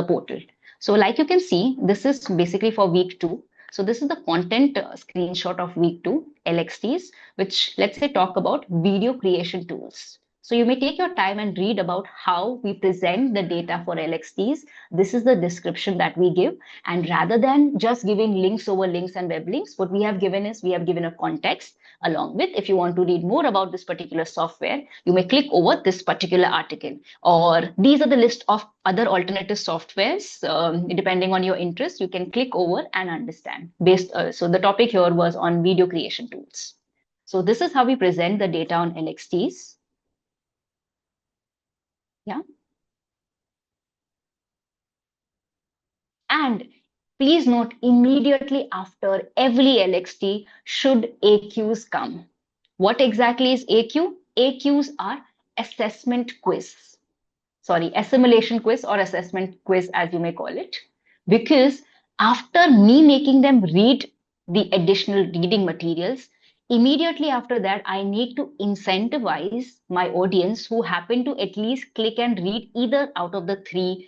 portal. So like you can see, this is basically for week 2. So this is the content screenshot of week 2 LXTs, which let's say talk about video creation tools. So you may take your time and read about how we present the data for LXTs. This is the description that we give. And rather than just giving links over links and web links, what we have given is we have given a context along with, if you want to read more about this particular software, you may click over this particular article, or these are the list of other alternative softwares. Depending on your interest, you can click over and understand. So the topic here was on video creation tools. So this is how we present the data on LXTs. Yeah. And please note, immediately after every LXT should AQs come. What exactly is AQ? AQs are assessment quiz. Sorry, assimilation quiz or assessment quiz, as you may call it. Because after me making them read the additional reading materials, immediately after that, I need to incentivize my audience who happen to at least click and read either out of the 3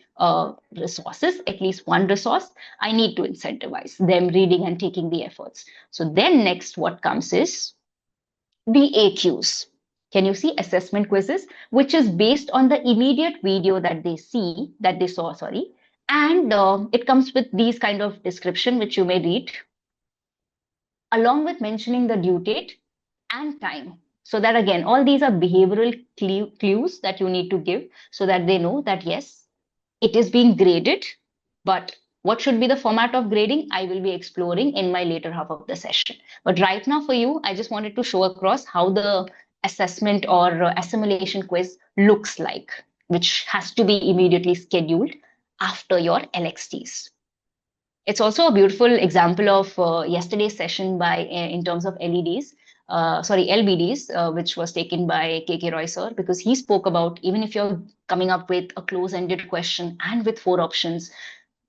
resources, at least one resource. I need to incentivize them reading and taking the efforts. So then next what comes is the AQs. Can you see assessment quizzes, which is based on the immediate video that they saw, and it comes with these kind of description, which you may read, along with mentioning the due date and time. So that again, all these are behavioral clues that you need to give so that they know that yes, it is being graded, but what should be the format of grading, I will be exploring in my later half of the session. But right now for you, I just wanted to show across how the assessment or assimilation quiz looks like, which has to be immediately scheduled after your LXTs. It's also a beautiful example of yesterday's session in terms of LBDs, which was taken by KK Roy sir, because he spoke about even if you're coming up with a close-ended question and with 4 options,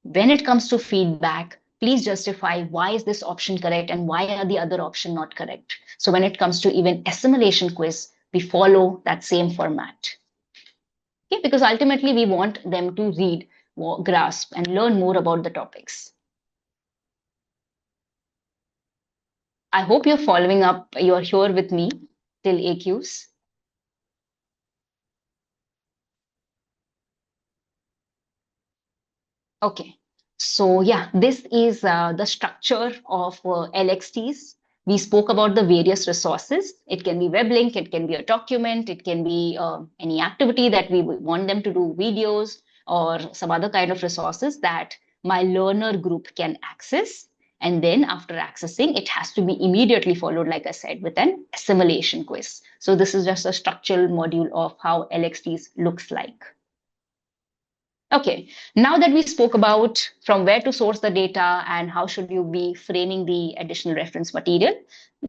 when it comes to feedback, please justify why is this option correct and why are the other option not correct. So when it comes to even assimilation quiz, we follow that same format. Okay, because ultimately we want them to read, grasp, and learn more about the topics. I hope you're following up, you're here with me till AQs. Okay, so yeah, this is the structure of LXTs. We spoke about the various resources. It can be web link, it can be a document, it can be any activity that we want them to do, videos or some other kind of resources that my learner group can access. And then after accessing, it has to be immediately followed, like I said, with an assimilation quiz. So this is just a structural module of how LXTs looks like. Okay, now that we spoke about from where to source the data and how should you be framing the additional reference material,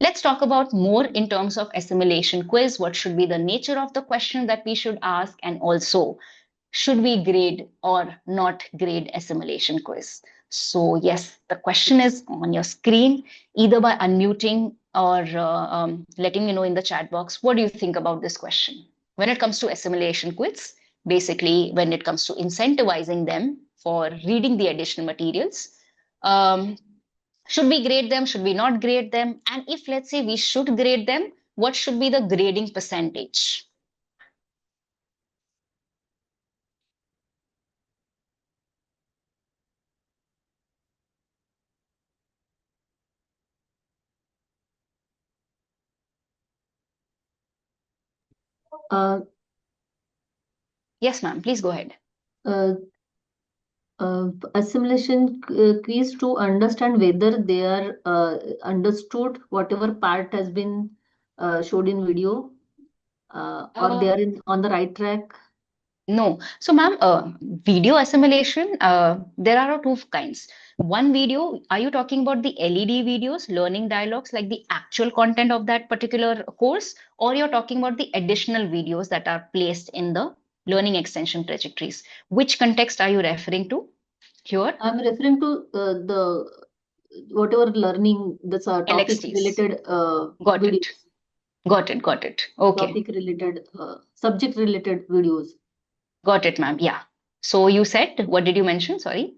let's talk about more in terms of assimilation quiz. What should be the nature of the question that we should ask, and also should we grade or not grade assimilation quiz? So yes, the question is on your screen, either by unmuting or letting me know in the chat box, what do you think about this question? When it comes to assimilation quiz, basically when it comes to incentivizing them for reading the additional materials, should we grade them, should we not grade them? And if let's say we should grade them, what should be the grading percentage? Uh, Yes, ma'am, please go ahead. uh, Assimilation quiz to understand whether they are understood whatever part has been showed in video, or they are on the right track. No. So, ma'am, video assimilation, there are 2 kinds. One video, are you talking about the LED videos, learning dialogues, like the actual content of that particular course, or you're talking about the additional videos that are placed in the learning extension trajectories? Which context are you referring to here? I'm referring to the whatever learning, the topic LXTs. related Got videos. it. Got it. Got it. Okay. Topic related, subject related videos. Got it, ma'am. Yeah. So you said, what did you mention? Sorry.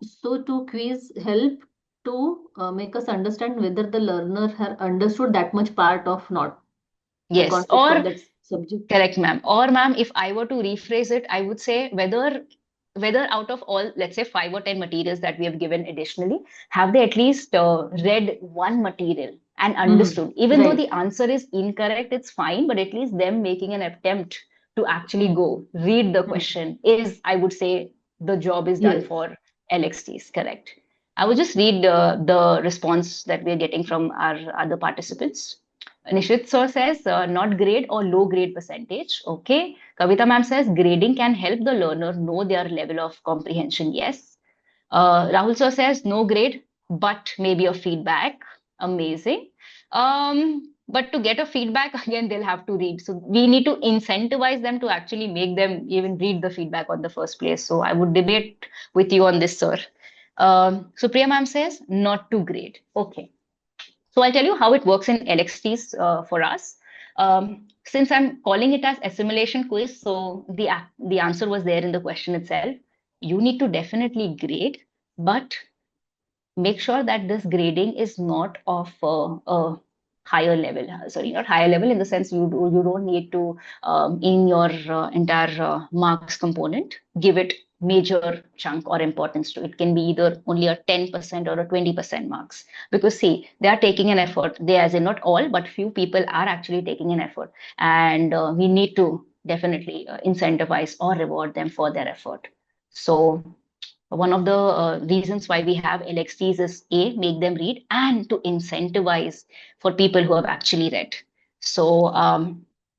So to quiz help to make us understand whether the learner have understood that much part of not the Yes, concept of or that subject. correct, ma'am. Or ma'am, if I were to rephrase it, I would say whether out of all, let's say 5 or 10 materials that we have given additionally, have they at least read one material and understood? Even though Right. the answer is incorrect, it's fine, but at least them making an attempt to actually go read the Hmm. question is, I would say, the job is done Yes. for LXTs, correct? I will just read the response that we are getting from our other participants. Nishit sir says not grade or low grade percentage. Okay. Kavita ma'am says grading can help the learner know their level of comprehension. Yes. Rahul sir says no grade, but maybe a feedback. Amazing. But to get a feedback, again, they'll have to read. So we need to incentivize them to actually make them even read the feedback on the first place. So I would debate with you on this, sir. Supriya ma'am says not to grade. Okay. So I'll tell you how it works in LXTs for us. Since I'm calling it as assimilation quiz, so the answer was there in the question itself. You need to definitely grade, but make sure that this grading is not of a higher level. Sorry, not higher level in the sense you don't need to in your entire marks component give it major chunk or importance to it. Can be either only a 10% or a 20% marks, because see, they are taking an effort. They, as in not all, but few people are actually taking an effort, and we need to definitely incentivize or reward them for their effort. So one of the reasons why we have LXTs is A, make them read, and to incentivize for people who have actually read. So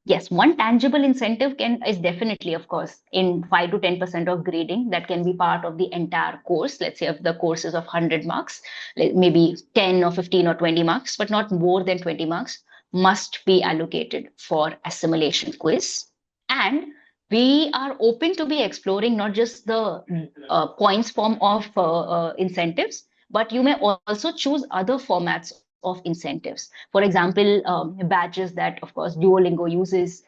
yes, one tangible incentive can is definitely, of course, in 5 to 10% of grading that can be part of the entire course. Let's say if the course is of 100 marks, maybe 10 or 15 or 20 marks, but not more than 20 marks must be allocated for assimilation quiz. And we are open to be exploring not just the points form of incentives, but you may also choose other formats of incentives. For example, badges that, of course, Duolingo uses,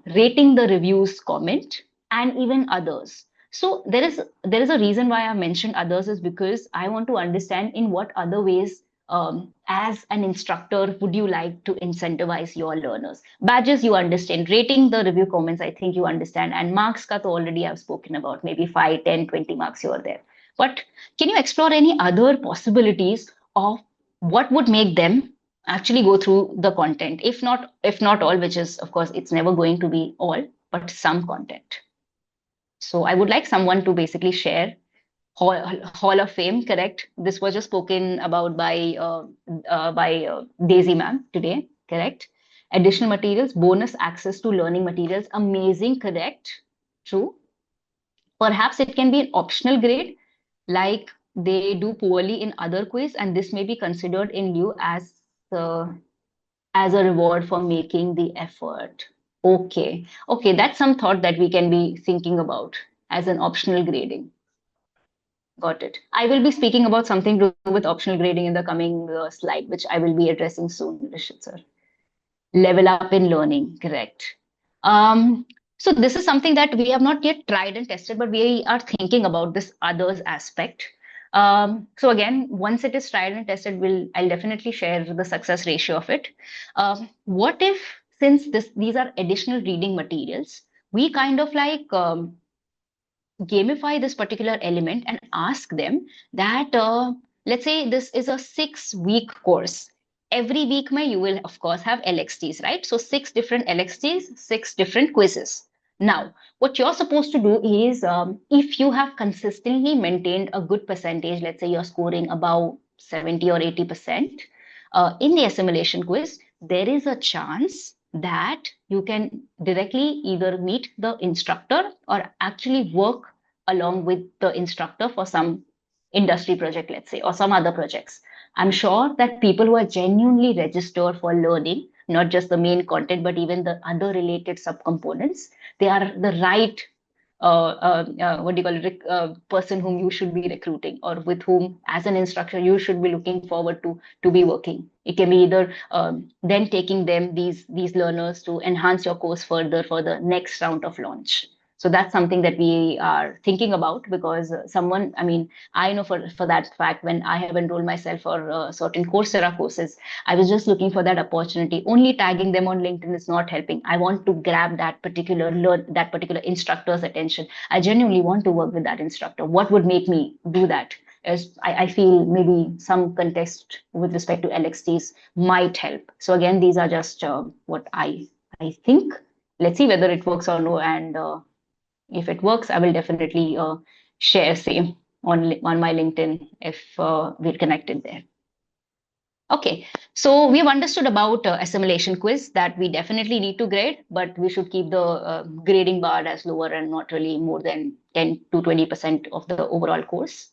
rating the reviews, comment, and even others. So there is a reason why I mentioned others is because I want to understand in what other ways as an instructor would you like to incentivize your learners. Badges you understand, rating the review comments I think you understand, and marks ka to already I've spoken about, maybe 5, 10, 20 marks you are there. But can you explore any other possibilities of what would make them actually go through the content, if not all, which is of course it's never going to be all, but some content. So I would like someone to basically share. Hall of Fame, correct? This was just spoken about by Daisy ma'am today, correct? Additional materials, bonus access to learning materials, amazing, correct? True. Perhaps it can be an optional grade, like they do poorly in other quiz, and this may be considered in lieu uh, as a reward for making the effort. Okay, okay, that's some thought that we can be thinking about as an optional grading. Got it. I will be speaking about something to do with optional grading in the coming slide, which I will be addressing soon, Rishit sir. Level up in learning, correct. So this is something that we have not yet tried and tested, but we are thinking about this others aspect. So again, once it is tried and tested, I'll definitely share the success ratio of it. What if, since these are additional reading materials, we kind of like gamify this particular element and ask them that let's say this is a 6 week course. Every week you will of course have LXTs, right? So 6 different LXTs, 6 different quizzes. Now what you're supposed to do is if you have consistently maintained a good percentage, let's say you're scoring above 70 or 80% in the assimilation quiz, there is a chance that you can directly either meet the instructor or actually work along with the instructor for some industry project, let's say, or some other projects. I'm sure that people who are genuinely registered for learning, not just the main content, but even the other related subcomponents, they are the right what do you call it, person whom you should be recruiting, or with whom as an instructor you should be looking forward to be working. It can be either then taking them these learners to enhance your course further for the next round of launch. So that's something that we are thinking about, because someone, I mean, I know for that fact, when I have enrolled myself for certain Coursera courses, I was just looking for that opportunity. Only tagging them on LinkedIn is not helping. I want to grab that particular instructor's attention. I genuinely want to work with that instructor. What would make me do that? As I feel maybe some context with respect to LXTs might help. So again, these are just what I think. Let's see whether it works or no, and if it works, I will definitely share same on my LinkedIn if we're connected there. Okay, so we've understood about assimilation quiz, that we definitely need to grade, but we should keep the grading bar as lower and not really more than 10 to 20% of the overall course.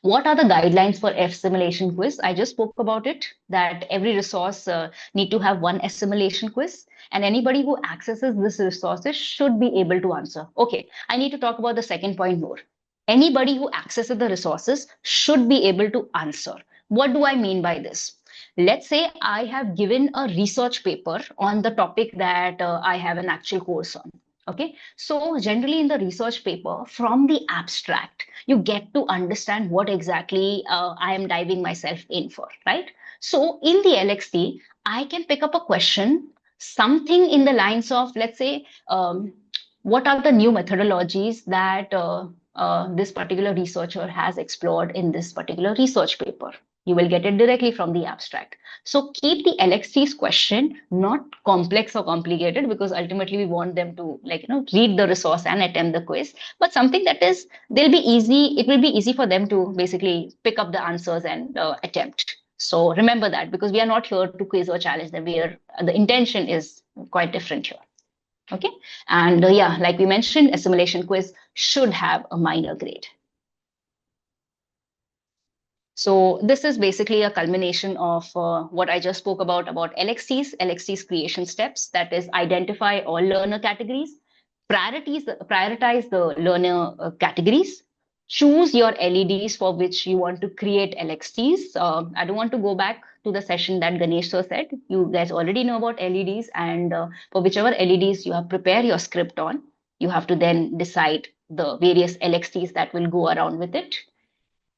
What are the guidelines for assimilation quiz? I just spoke about it, that every resource need to have one assimilation quiz, and anybody who accesses this resources should be able to answer. Okay, I need to talk about the second point more. Anybody who accesses the resources should be able to answer. What do I mean by this? Let's say I have given a research paper on the topic that I have an actual course on. Okay, so generally in the research paper, from the abstract, you get to understand what exactly I am diving myself in for, right? So in the LXT, I can pick up a question, something in the lines of, let's say, what are the new methodologies that this particular researcher has explored in this particular research paper? You will get it directly from the abstract. So keep the LXT's question not complex or complicated, because ultimately we want them to, like, read the resource and attempt the quiz, but something that is, they'll be easy. It will be easy for them to basically pick up the answers and attempt. So remember that, because we are not here to quiz or challenge them. The intention is quite different here. Okay. And yeah, like we mentioned, assimilation quiz should have a minor grade. So this is basically a culmination of what I just spoke about LXTs creation steps. That is, identify all learner categories, prioritize the learner categories, choose your LEDs for which you want to create LXTs. I don't want to go back to the session that Ganesh sir said. You guys already know about LEDs, and for whichever LEDs you have prepared your script on, you have to then decide the various LXTs that will go around with it.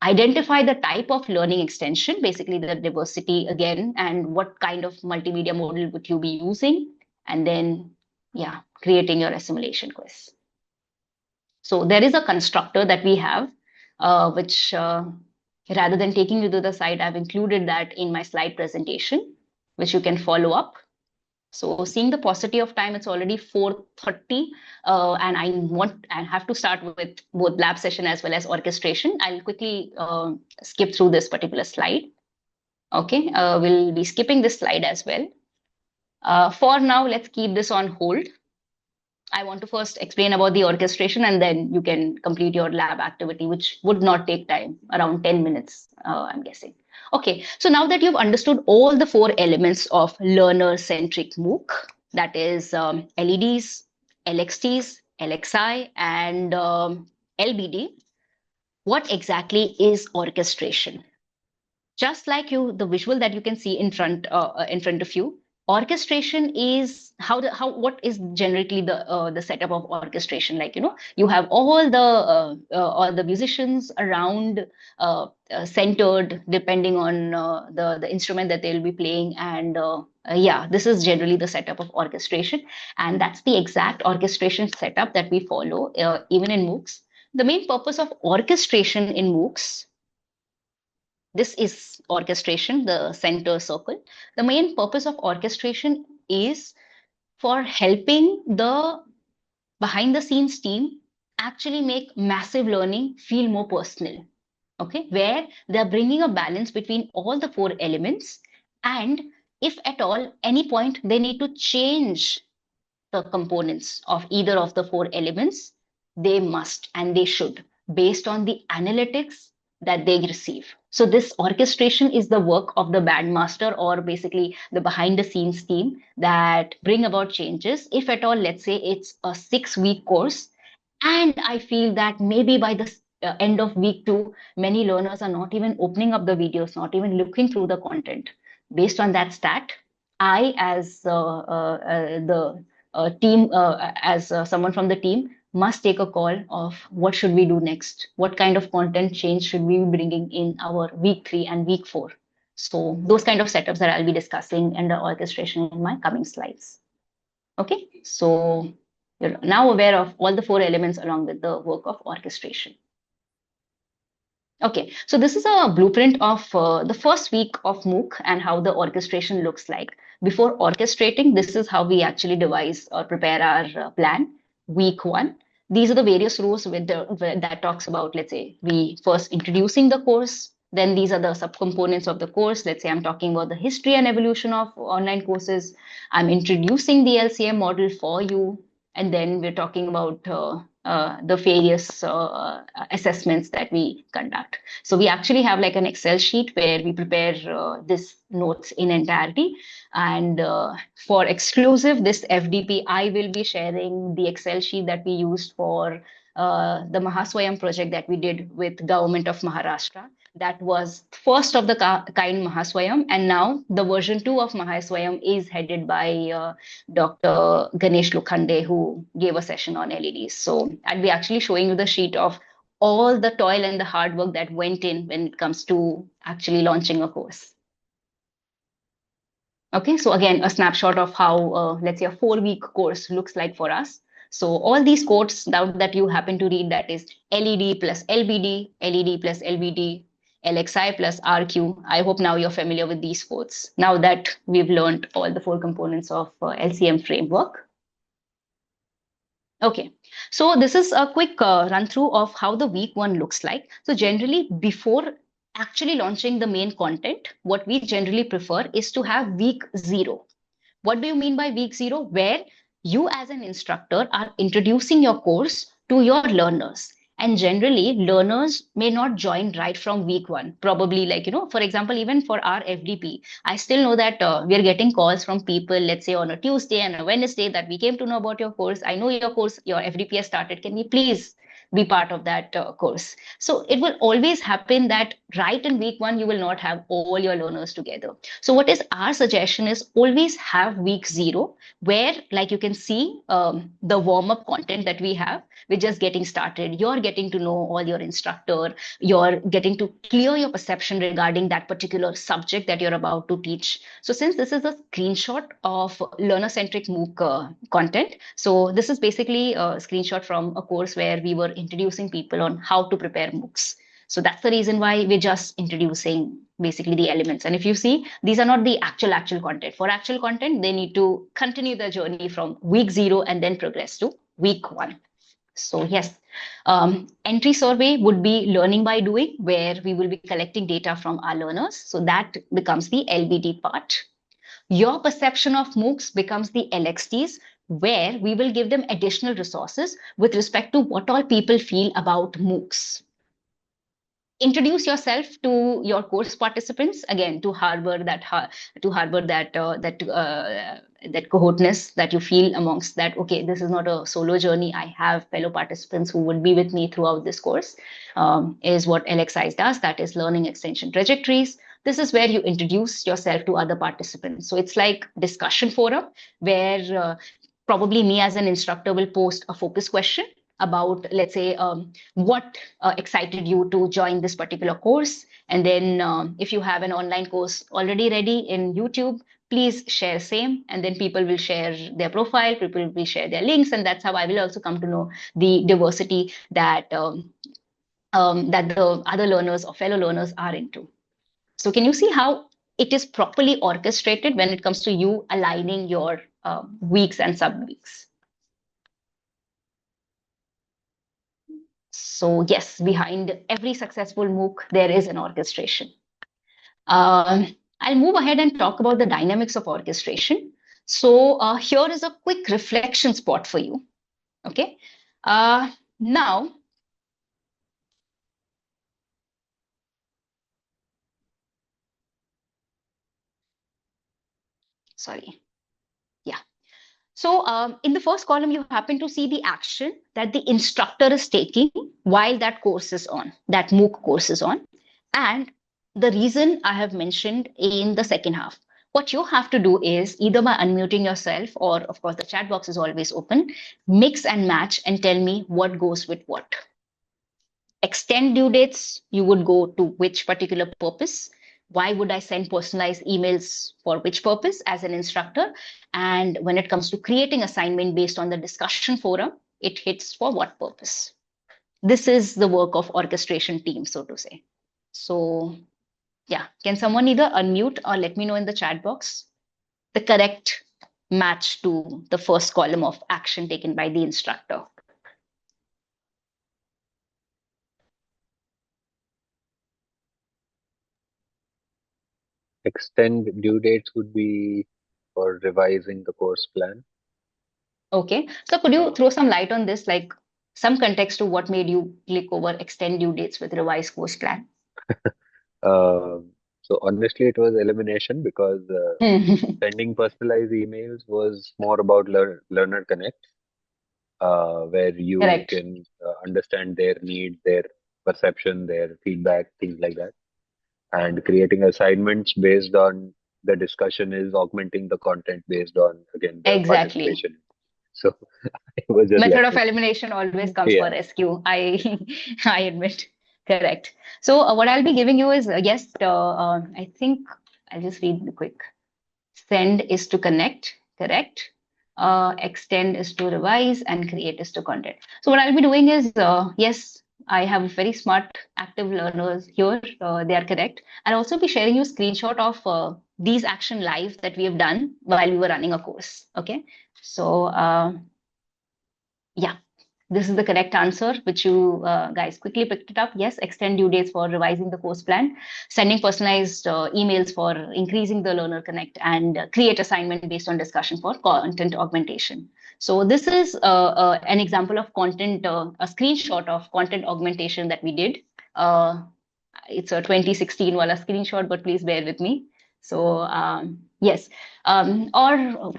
Identify the type of learning extension, basically the diversity again, and what kind of multimedia model would you be using, and then, yeah, creating your assimilation quiz. So there is a constructor that we have, which rather than taking you to the site, I've included that in my slide presentation, which you can follow up. So seeing the paucity of time, it's already 4:30, and I have to start with both lab session as well as orchestration. I'll quickly skip through this particular slide. Okay, we'll be skipping this slide as well. For now, let's keep this on hold. I want to first explain about the orchestration, and then you can complete your lab activity, which would not take time, around 10 minutes, I'm guessing. Okay, so now that you've understood all the 4 elements of learner-centric MOOC, that is LEDs, LXTs, LXI, and LBD, what exactly is orchestration? Just like the visual that you can see in front of you, orchestration is what is generally the setup of orchestration. Like, you have all the musicians around, centered depending on the instrument that they'll be playing, and yeah, this is generally the setup of orchestration, and that's the exact orchestration setup that we follow even in MOOCs. The main purpose of orchestration in MOOCs, this is orchestration, the center circle. The main purpose of orchestration is for helping the behind the scenes team actually make massive learning feel more personal. Okay, where they're bringing a balance between all the 4 elements, and if at all any point they need to change the components of either of the 4 elements, they must and they should, based on the analytics that they receive. So this orchestration is the work of the bandmaster, or basically the behind the scenes team, that bring about changes. If at all, let's say it's a 6-week course, and I feel that maybe by the end of week 2, many learners are not even opening up the videos, not even looking through the content. Based on that stat, I, as the team, as someone from the team, must take a call of what should we do next? What kind of content change should we be bringing in our week 3 and week 4? So those kind of setups that I'll be discussing in the orchestration in my coming slides. Okay, so you're now aware of all the 4 elements along with the work of orchestration. Okay, so this is a blueprint of the first week of MOOC and how the orchestration looks like. Before orchestrating, this is how we actually devise or prepare our plan. Week 1, these are the various rows that talks about, let's say, we first introducing the course, then these are the subcomponents of the course. Let's say I'm talking about the history and evolution of online courses. I'm introducing the LCM model for you, and then we're talking about the various assessments that we conduct. So we actually have like an Excel sheet where we prepare this notes in entirety. And for exclusive, this FDP, I will be sharing the Excel sheet that we used for the Mahaswayam project that we did with Government of Maharashtra. That was first of the kind Mahaswayam, and now the version 2 of Mahaswayam is headed by Dr. Ganesh Lukhande, who gave a session on LEDs. So I'll be actually showing you the sheet of all the toil and the hard work that went in when it comes to actually launching a course. Okay, so again, a snapshot of how, let's say, a 4-week course looks like for us. So all these quotes that you happen to read, that is LED plus LBD, LED plus LBD, LXI plus RQ. I hope now you're familiar with these quotes, now that we've learned all the 4 components of LCM framework. Okay, so this is a quick run through of how the week 1 looks like. So generally, before actually launching the main content, what we generally prefer is to have week 0. What do you mean by week 0? Where you as an instructor are introducing your course to your learners. And generally, learners may not join right from week 1. Probably, like, for example, even for our FDP, I still know that we are getting calls from people, let's say on a Tuesday and a Wednesday, that we came to know about your course. I know your course, your FDP has started. Can we please be part of that course? So it will always happen that right in week 1, you will not have all your learners together. So what is our suggestion is always have week 0, where, like you can see, the warm-up content that we have, we're just getting started. You're getting to know all your instructor. You're getting to clear your perception regarding that particular subject that you're about to teach. So since this is a screenshot of learner-centric MOOC content, so this is basically a screenshot from a course where we were introducing people on how to prepare MOOCs. So that's the reason why we're just introducing basically the elements. And if you see, these are not the actual content. For actual content, they need to continue the journey from week 0 and then progress to week 1. So yes, entry survey would be learning by doing, where we will be collecting data from our learners. So that becomes the LBD part. Your perception of MOOCs becomes the LXTs, where we will give them additional resources with respect to what all people feel about MOOCs. Introduce yourself to your course participants, again, to harbor that cohortness that you feel amongst that. Okay, this is not a solo journey. I have fellow participants who would be with me throughout this course. Is what LXI does. That is learning extension trajectories. This is where you introduce yourself to other participants. So it's like discussion forum where probably me as an instructor will post a focus question about, let's say, what excited you to join this particular course. And then if you have an online course already ready in YouTube, please share same. And then people will share their profile, people will share their links. And that's how I will also come to know the diversity that that the other learners or fellow learners are into. So can you see how it is properly orchestrated when it comes to you aligning your weeks and sub-weeks? So yes, behind every successful MOOC, there is an orchestration. I'll move ahead and talk about the dynamics of orchestration. So here is a quick reflection spot for you. Okay. Now, sorry. Yeah. So in the first column, you happen to see the action that the instructor is taking while that course is on, that MOOC course is on. And the reason I have mentioned in the second half. What you have to do is either by unmuting yourself, or of course the chat box is always open, mix and match and tell me what goes with what. Extend due dates, you would go to which particular purpose. Why would I send personalized emails for which purpose as an instructor? And when it comes to creating assignment based on the discussion forum, it hits for what purpose. This is the work of orchestration team, so to say. So yeah, can someone either unmute or let me know in the chat box the correct match to the first column of action taken by the instructor? Extend due dates would be for revising the course plan. Okay, so could you throw some light on this, like some context to what made you click over extend due dates with revised course plan? So honestly, it was elimination because sending personalized emails was more about learner connect, where you Correct. can understand their need, their perception, their feedback, things like that. And creating assignments based on the discussion is augmenting the content based on, again, the Exactly. participation. So I was just Method left of with, elimination always comes for yeah. rescue. I admit. Correct. So what I'll be giving you is yes. I think I'll just read the quick. Send is to connect, correct? Extend is to revise, and create is to content. So what I'll be doing is, yes, I have very smart, active learners here. They are correct. I'll also be sharing you a screenshot of these action live that we have done while we were running a course. Okay. So yeah, this is the correct answer, which you guys quickly picked it up. Yes, extend due dates for revising the course plan, sending personalized emails for increasing the learner connect, and create assignment based on discussion for content augmentation. So this is an example of content, a screenshot of content augmentation that we did. It's a 2016 wala screenshot, but please bear with me. So yes, or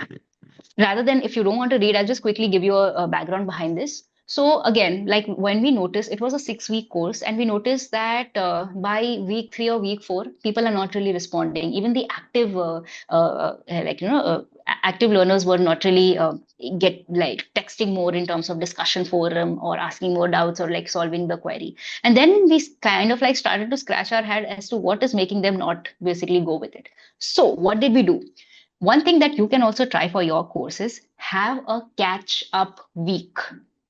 rather than, if you don't want to read, I'll just quickly give you a background behind this. So again, like when we noticed, it was a 6 week course, and we noticed that by week 3 or week 4, people are not really responding. Even the active, active learners were not really get like texting more in terms of discussion forum or asking more doubts or like solving the query. And then we kind of like started to scratch our head as to what is making them not basically go with it. So what did we do? One thing that you can also try for your course is have a catch up week.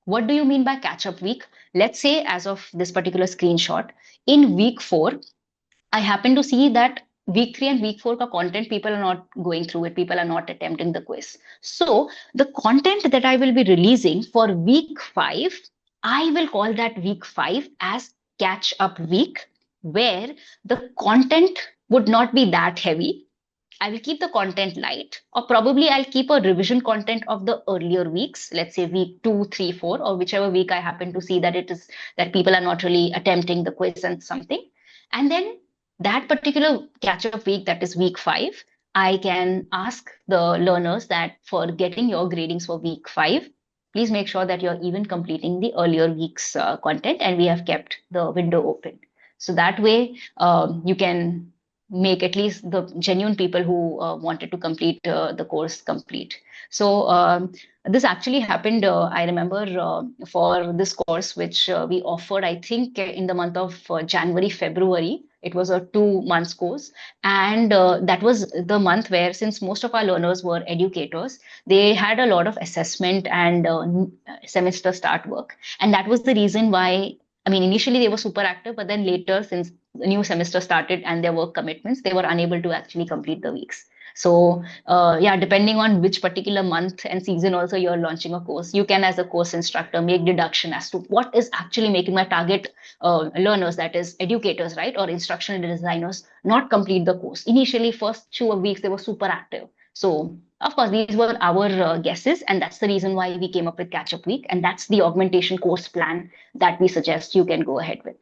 What do you mean by catch up week? Let's say, as of this particular screenshot, in week 4, I happen to see that week 3 and week 4 ka content, people are not going through it, people are not attempting the quiz. So the content that I will be releasing for week 5, I will call that week 5 as catch up week, where the content would not be that heavy. I will keep the content light, or probably I'll keep a revision content of the earlier weeks, let's say week 2, 3, 4, or whichever week I happen to see that it is that people are not really attempting the quiz and something. And then that particular catch up week, that is week 5, I can ask the learners that for getting your gradings for week 5, please make sure that you're even completing the earlier week's content, and we have kept the window open. So that way, you can make at least the genuine people who wanted to complete the course complete. So this actually happened, I remember, for this course, which we offered, I think, in the month of January, February. It was a 2 months course. And that was the month where, since most of our learners were educators, they had a lot of assessment and semester start work. And that was the reason why, I mean, initially they were super active, but then later, since the new semester started and their work commitments, they were unable to actually complete the weeks. So yeah, depending on which particular month and season also you're launching a course, you can, as a course instructor, make deduction as to what is actually making my target learners, that is educators, right, or instructional designers, not complete the course. Initially, first 2 weeks, they were super active. So of course, these were our guesses, and that's the reason why we came up with catch up week. And that's the augmentation course plan that we suggest you can go ahead with.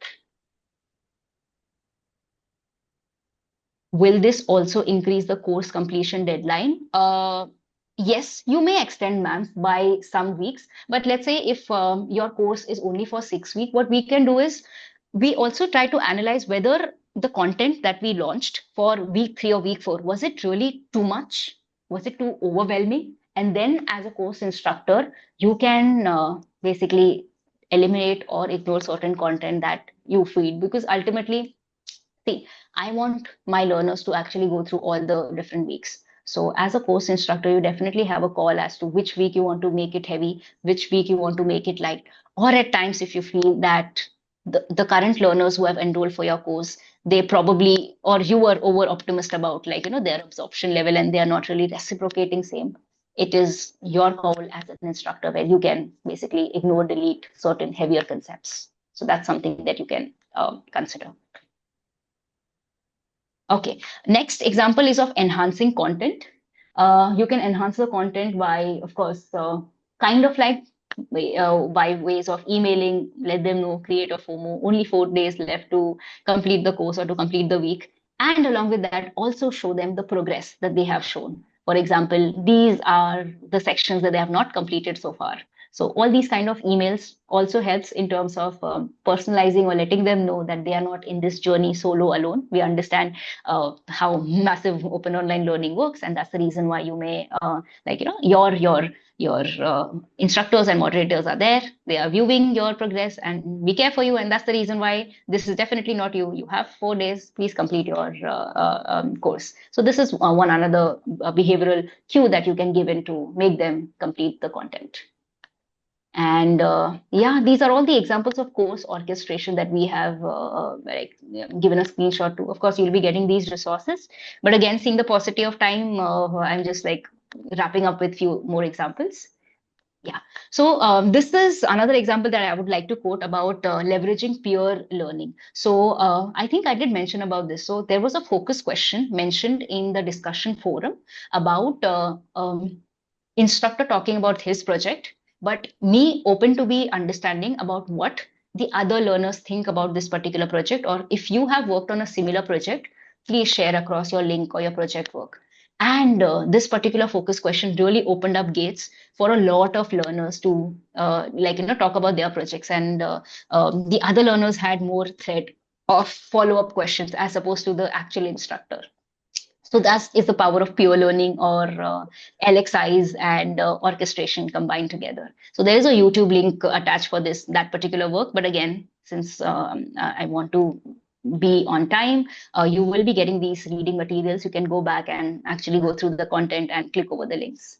Will this also increase the course completion deadline? Yes, you may extend, ma'am, by some weeks. But let's say if your course is only for 6 weeks, what we can do is we also try to analyze whether the content that we launched for week 3 or week 4, was it really too much? Was it too overwhelming? And then as a course instructor, you can basically eliminate or ignore certain content that you feed, because ultimately, see, I want my learners to actually go through all the different weeks. So as a course instructor, you definitely have a call as to which week you want to make it heavy, which week you want to make it light. Or at times, if you feel that the current learners who have enrolled for your course, they probably, or you are over optimist about, like, their absorption level, and they are not really reciprocating same. It is your call as an instructor where you can basically ignore, delete certain heavier concepts. So that's something that you can consider. Okay, next example is of enhancing content. You can enhance the content by, of course, kind of like by ways of emailing, let them know, create a FOMO, only 4 days left to complete the course or to complete the week. And along with that, also show them the progress that they have shown. For example, these are the sections that they have not completed so far. So all these kind of emails also helps in terms of personalizing or letting them know that they are not in this journey solo alone. We understand how massive open online learning works, and that's the reason why you may your instructors and moderators are there. They are viewing your progress, and we care for you, and that's the reason why this is definitely not you. You have 4 days. Please complete your course. So this is one another behavioral cue that you can give in to make them complete the content. And yeah, these are all the examples of course orchestration that we have given a screenshot to. Of course, you'll be getting these resources. But again, seeing the paucity of time, I'm just like wrapping up with few more examples. Yeah. So this is another example that I would like to quote about leveraging peer learning. So I think I did mention about this. So there was a focus question mentioned in the discussion forum about instructor talking about his project, but me open to be understanding about what the other learners think about this particular project. Or if you have worked on a similar project, please share across your link or your project work. And this particular focus question really opened up gates for a lot of learners to talk about their projects. And the other learners had more thread of follow-up questions as opposed to the actual instructor. So that is the power of pure learning, or LXIs and orchestration combined together. So there is a YouTube link attached for that particular work. But again, since I want to be on time, you will be getting these reading materials. You can go back and actually go through the content and click over the links.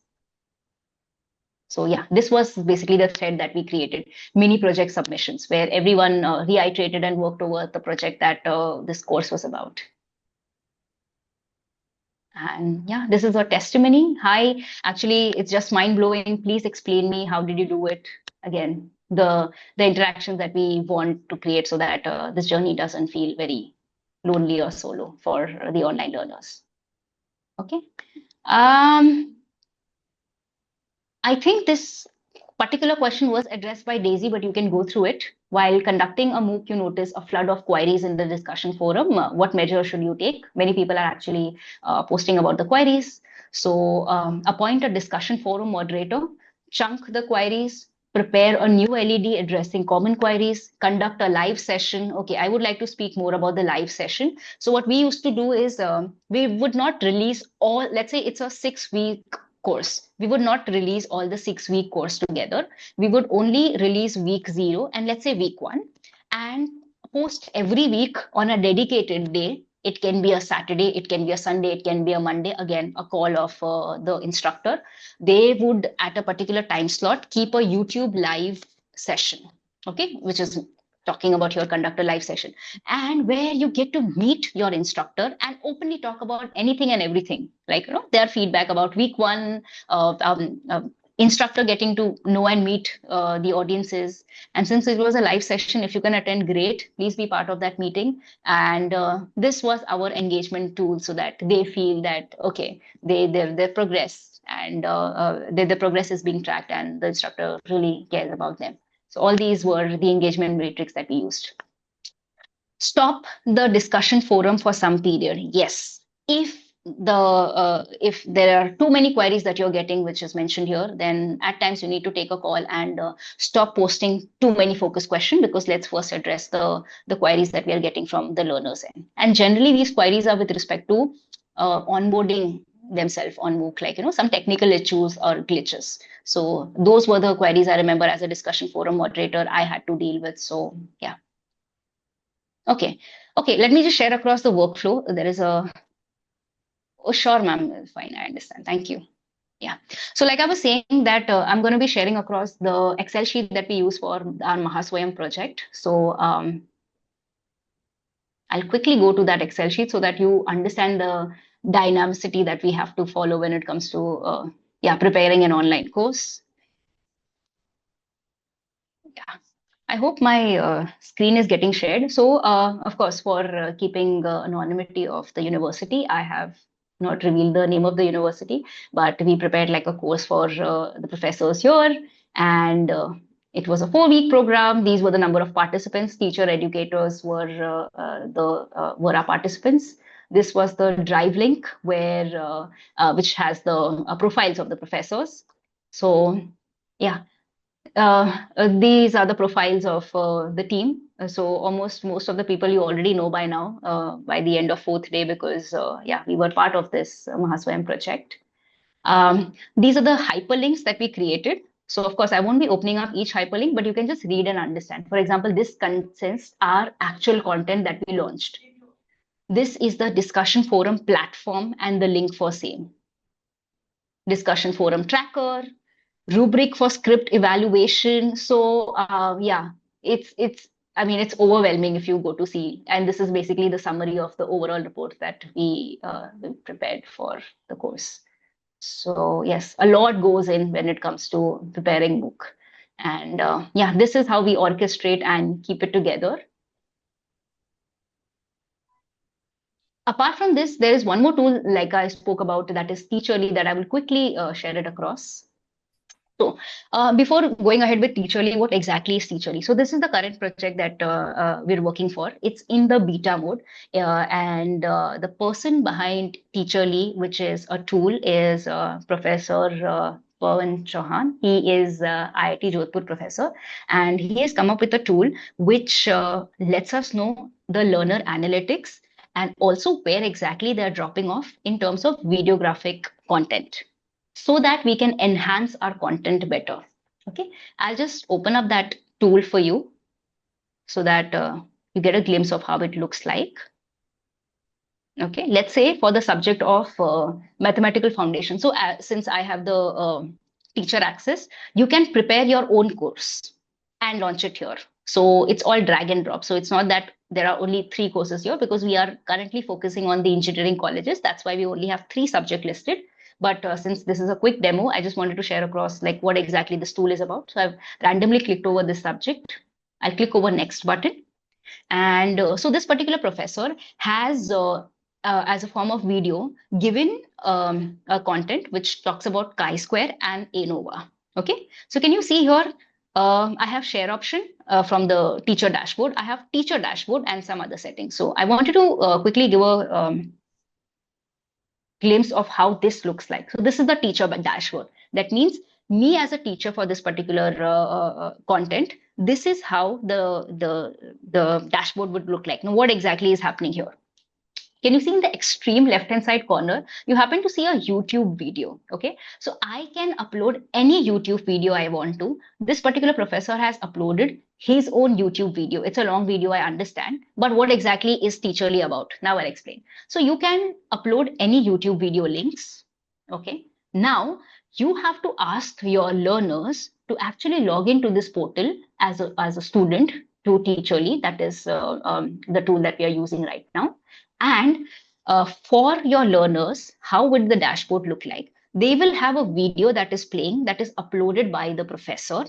So yeah, this was basically the thread that we created, mini project submissions, where everyone reiterated and worked over the project that this course was about. And yeah, this is a testimony. Hi, actually, it's just mind blowing. Please explain me, how did you do it? Again, the interactions that we want to create so that this journey doesn't feel very lonely or solo for the online learners. Okay. I think this particular question was addressed by Daisy, but you can go through it. While conducting a MOOC, you notice a flood of queries in the discussion forum. What measures should you take? Many people are actually posting about the queries. So appoint a discussion forum moderator, chunk the queries, prepare a new LED addressing common queries, conduct a live session. Okay, I would like to speak more about the live session. So what we used to do is we would not release all, let's say it's a 6-week course. We would not release all the 6-week course together. We would only release week 0 and let's say week 1, and post every week on a dedicated day. It can be a Saturday, it can be a Sunday, it can be a Monday. Again, a call of the instructor. They would, at a particular time slot, keep a YouTube live session, okay, which is talking about your conductor live session, and where you get to meet your instructor and openly talk about anything and everything, like their feedback about week 1, instructor getting to know and meet the audiences. And since it was a live session, if you can attend, great, please be part of that meeting. And this was our engagement tool, so that they feel that okay, their progress and their progress is being tracked, and the instructor really cares about them. So all these were the engagement matrix that we used. Stop the discussion forum for some period. Yes, if if there are too many queries that you're getting, which is mentioned here, then at times you need to take a call and stop posting too many focus questions, because let's first address the queries that we are getting from the learners end. And generally these queries are with respect to onboarding themselves on MOOC, like some technical issues or glitches. So those were the queries I remember as a discussion forum moderator I had to deal with. So yeah. Okay. Let me just share across the workflow. There is a Oh, sure, ma'am. Fine, I understand. Thank you. Yeah. So like I was saying that I'm going to be sharing across the Excel sheet that we use for our Mahaswayam project. So I'll quickly go to that Excel sheet so that you understand the dynamicity that we have to follow when it comes to preparing an online course. Yeah. I hope my screen is getting shared. So, of course, for keeping anonymity of the university, I have not revealed the name of the university, but we prepared like a course for the professors here. And it was a 4-week program. These were the number of participants. Teacher educators were our participants. This was the drive link which has the profiles of the professors. So, yeah. These are the profiles of the team. So almost most of the people you already know by now, by the end of 4th day, because we were part of this Mahaswayam project. These are the hyperlinks that we created. So of course, I won't be opening up each hyperlink, but you can just read and understand. For example, this contains our actual content that we launched. This is the discussion forum platform and the link for same. Discussion forum tracker, rubric for script evaluation. So it's overwhelming if you go to see, and this is basically the summary of the overall report that we prepared for the course. So yes, a lot goes in when it comes to preparing MOOC, and this is how we orchestrate and keep it together. Apart from this, there is one more tool like I spoke about, that is Teacherly, that I will quickly share it across. So before going ahead with Teacherly, what exactly is Teacherly? So this is the current project that we're working for. It's in the beta mode, and the person behind Teacherly, which is a tool, is Professor Pawan Chauhan. He is IIT Jodhpur professor, and he has come up with a tool which lets us know the learner analytics and also where exactly they're dropping off in terms of videographic content, so that we can enhance our content better. Okay, I'll just open up that tool for you so that you get a glimpse of how it looks like. Okay, let's say for the subject of mathematical foundation. So since I have the teacher access, you can prepare your own course and launch it here. So it's all drag and drop. So it's not that there are only 3 courses here, because we are currently focusing on the engineering colleges. That's why we only have 3 subjects listed. But since this is a quick demo, I just wanted to share across like what exactly this tool is about. So I've randomly clicked over this subject. I'll click over next button. And so this particular professor has, as a form of video, given a content which talks about chi-square and ANOVA. Okay, so can you see here? I have share option from the teacher dashboard. I have teacher dashboard and some other settings. So I wanted to quickly give a glimpse of how this looks like. So this is the teacher dashboard. That means me as a teacher for this particular content, this is how the dashboard would look like. Now, what exactly is happening here? Can you see in the extreme left-hand side corner, you happen to see a YouTube video, okay? So I can upload any YouTube video I want to. This particular professor has uploaded his own YouTube video. It's a long video, I understand. But what exactly is Teacherly about? Now I'll explain. So you can upload any YouTube video links, okay? Now you have to ask your learners to actually log into this portal as a student to Teacherly. That is the tool that we are using right now. And for your learners, how would the dashboard look like? They will have a video that is playing, that is uploaded by the professor.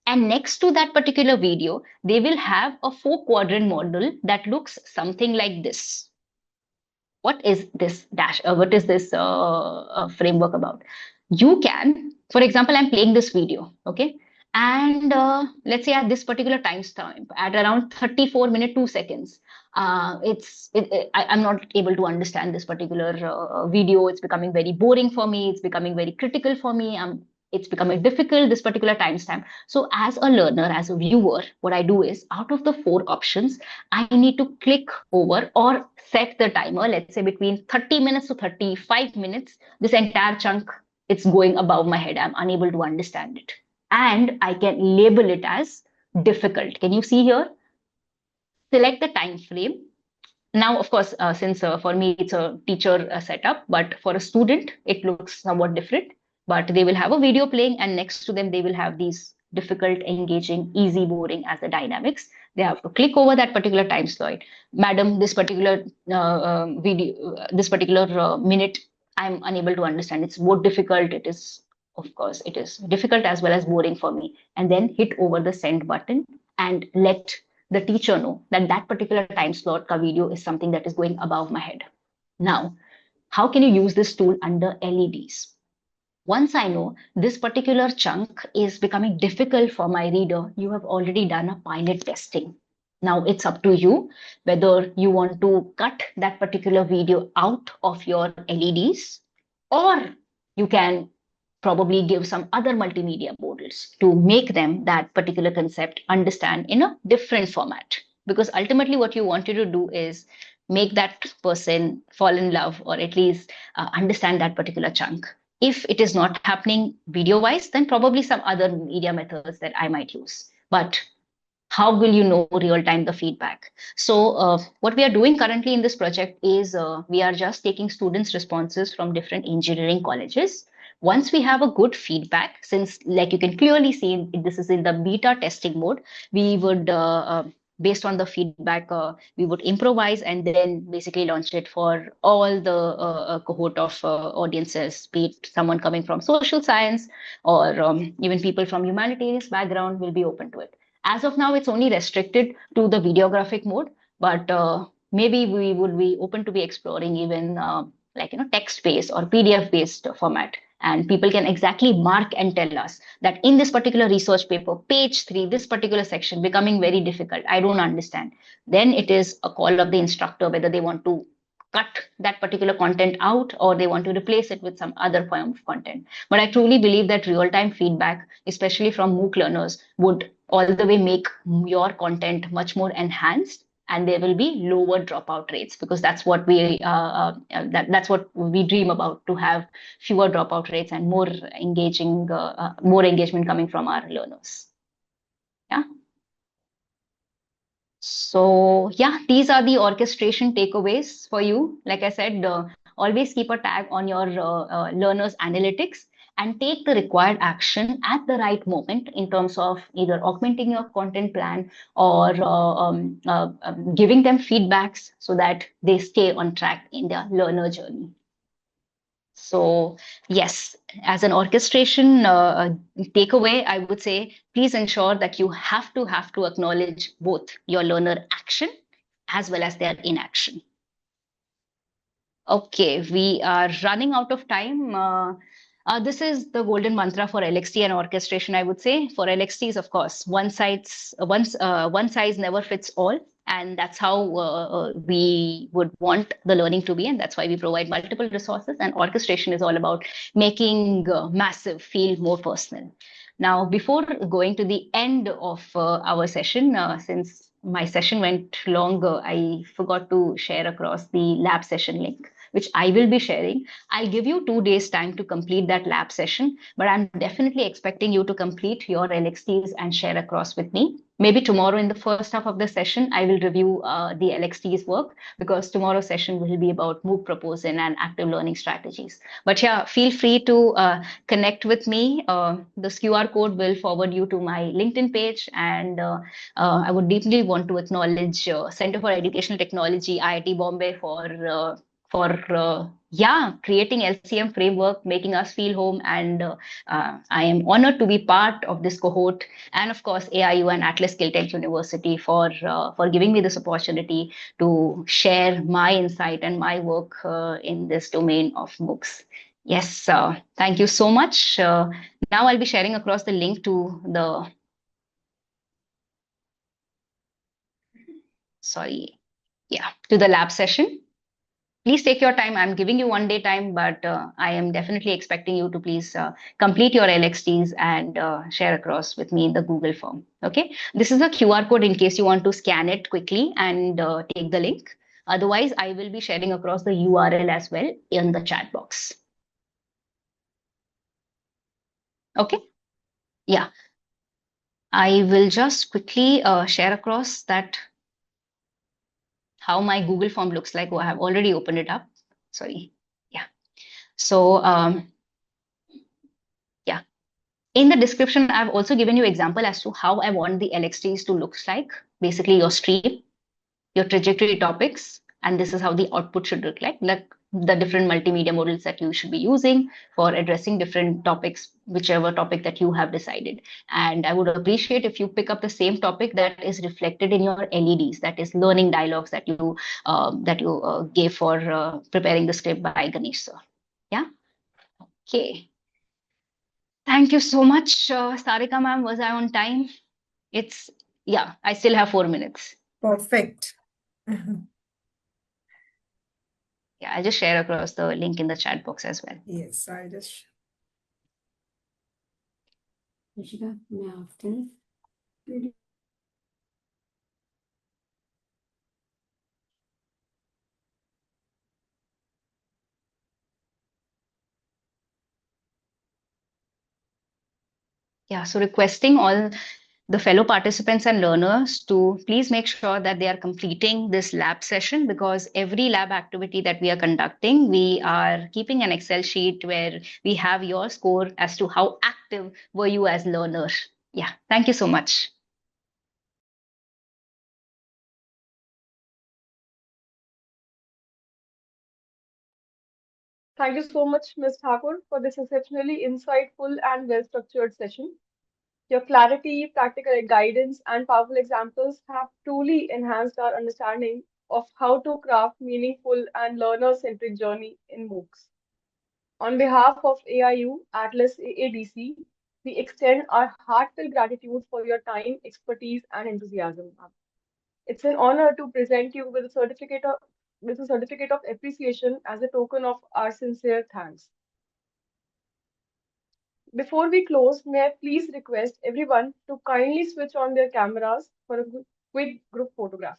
And next to that particular video, they will have a 4-quadrant model that looks something like this. What is this framework about? You can, for example, I'm playing this video, okay? And let's say at this particular time stamp, at around 34 minutes 2 seconds, I'm not able to understand this particular video. It's becoming very boring for me. It's becoming very critical for me. It's becoming difficult, this particular timestamp. So as a learner, as a viewer, what I do is, out of the 4 options, I need to click over or set the timer, let's say between 30 minutes to 35 minutes. This entire chunk, it's going above my head. I'm unable to understand it. And I can label it as difficult. Can you see here? Select the time frame. Now, of course, since for me it's a teacher setup, but for a student, it looks somewhat different. But they will have a video playing, and next to them, they will have these difficult, engaging, easy, boring as the dynamics. They have to click over that particular time slot. Madam, this particular video, this particular minute, I'm unable to understand. It's more difficult. It is, of course, it is difficult as well as boring for me. And then hit over the send button and let the teacher know that that particular time slot ka video is something that is going above my head. Now, how can you use this tool under LEDs? Once I know this particular chunk is becoming difficult for my reader, you have already done a pilot testing. Now it's up to you whether you want to cut that particular video out of your LEDs, or you can probably give some other multimedia models to make them that particular concept understand in a different format. Because ultimately what you want to do is make that person fall in love, or at least understand that particular chunk. If it is not happening video wise, then probably some other media methods that I might use. But how will you know real time the feedback? So what we are doing currently in this project is we are just taking students' responses from different engineering colleges. Once we have a good feedback, since like you can clearly see, this is in the beta testing mode, we would, based on the feedback, we would improvise and then basically launch it for all the cohort of audiences, be it someone coming from social science or even people from humanities background will be open to it. As of now, it's only restricted to the videographic mode, but maybe we would be open to be exploring even text-based or PDF-based format. And people can exactly mark and tell us that in this particular research paper, page 3, this particular section becoming very difficult. I don't understand. Then it is a call of the instructor whether they want to cut that particular content out or they want to replace it with some other form of content. But I truly believe that real-time feedback, especially from MOOC learners, would all the way make your content much more enhanced, and there will be lower dropout rates, because that's what that's what we dream about, to have fewer dropout rates and more engagement coming from our learners. Yeah. So yeah, these are the orchestration takeaways for you. Like I said, always keep a tag on your learners' analytics and take the required action at the right moment in terms of either augmenting your content plan or giving them feedbacks so that they stay on track in their learner journey. So yes, as an orchestration takeaway, I would say, please ensure that you have to acknowledge both your learner action as well as their inaction. Okay, we are running out of time. This is the golden mantra for LXT and orchestration, I would say. For LXTs, of course, one size never fits all. And that's how we would want the learning to be. And that's why we provide multiple resources. And orchestration is all about making massive feel more personal. Now, before going to the end of our session, since my session went long, I forgot to share across the lab session link, which I will be sharing. I'll give you 2 days time to complete that lab session, but I'm definitely expecting you to complete your LXTs and share across with me. Maybe tomorrow in the first half of the session, I will review the LXTs work, because tomorrow's session will be about MOOC proposal and active learning strategies. But yeah, feel free to connect with me. This QR code will forward you to my LinkedIn page, and I would deeply want to acknowledge Center for Educational Technology, IIT Bombay, for creating LCM framework, making us feel home. And I am honored to be part of this cohort. And of course, AIU and Atlas Skill Tech University for giving me this opportunity to share my insight and my work in this domain of MOOCs. Yes, thank you so much. Now I'll be sharing across the link to the, to the lab session. Please take your time. I'm giving you 1 day time, but I am definitely expecting you to please complete your LXTs and share across with me in the Google form. Okay. This is a QR code in case you want to scan it quickly and take the link. Otherwise, I will be sharing across the URL as well in the chat box. Okay. Yeah. I will just quickly share across that how my Google form looks like. Oh, I have already opened it up. Sorry. Yeah. So, yeah. In the description, I've also given you example as to how I want the LXTs to look like. Basically, your stream, your trajectory topics, and this is how the output should look like the different multimedia models that you should be using for addressing different topics, whichever topic that you have decided. And I would appreciate if you pick up the same topic that is reflected in your LEDs, that is learning dialogues that you gave for preparing the script by Ganesh sir. Yeah. Okay. Thank you so much, Sarika ma'am. Was I on time? It's, yeah, I still have 4 minutes. Perfect. Yeah, I'll just share across the link in the chat box as well. Yes, I just. Rishika, may I after? Yeah, so requesting all the fellow participants and learners to please make sure that they are completing this lab session, because every lab activity that we are conducting, we are keeping an Excel sheet where we have your score as to how active were you as learner. Yeah, thank you so much. Thank you so much, Ms. Thakur, for this exceptionally insightful and well-structured session. Your clarity, practical guidance, and powerful examples have truly enhanced our understanding of how to craft meaningful and learner-centric journey in MOOCs. On behalf of AIU Atlas AADC, we extend our heartfelt gratitude for your time, expertise, and enthusiasm. It's an honor to present you with a certificate of appreciation as a token of our sincere thanks. Before we close, may I please request everyone to kindly switch on their cameras for a quick group photograph.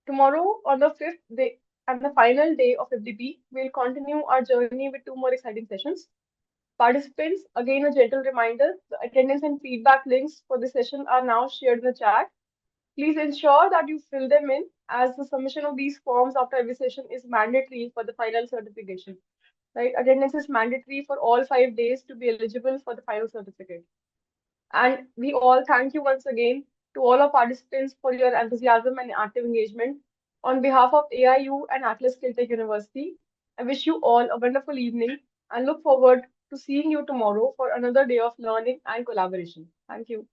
Tomorrow, on the fifth day and the final day of FDP, we'll continue our journey with 2 more exciting sessions. Participants, again a gentle reminder, the attendance and feedback links for this session are now shared in the chat. Please ensure that you fill them in, as the submission of these forms after every session is mandatory for the final certification. Right? Attendance is mandatory for all 5 days to be eligible for the final certificate. And we all thank you once again to all our participants for your enthusiasm and active engagement. On behalf of AIU and Atlas Skilltech University, I wish you all a wonderful evening and look forward to seeing you tomorrow for another day of learning and collaboration. Thank you.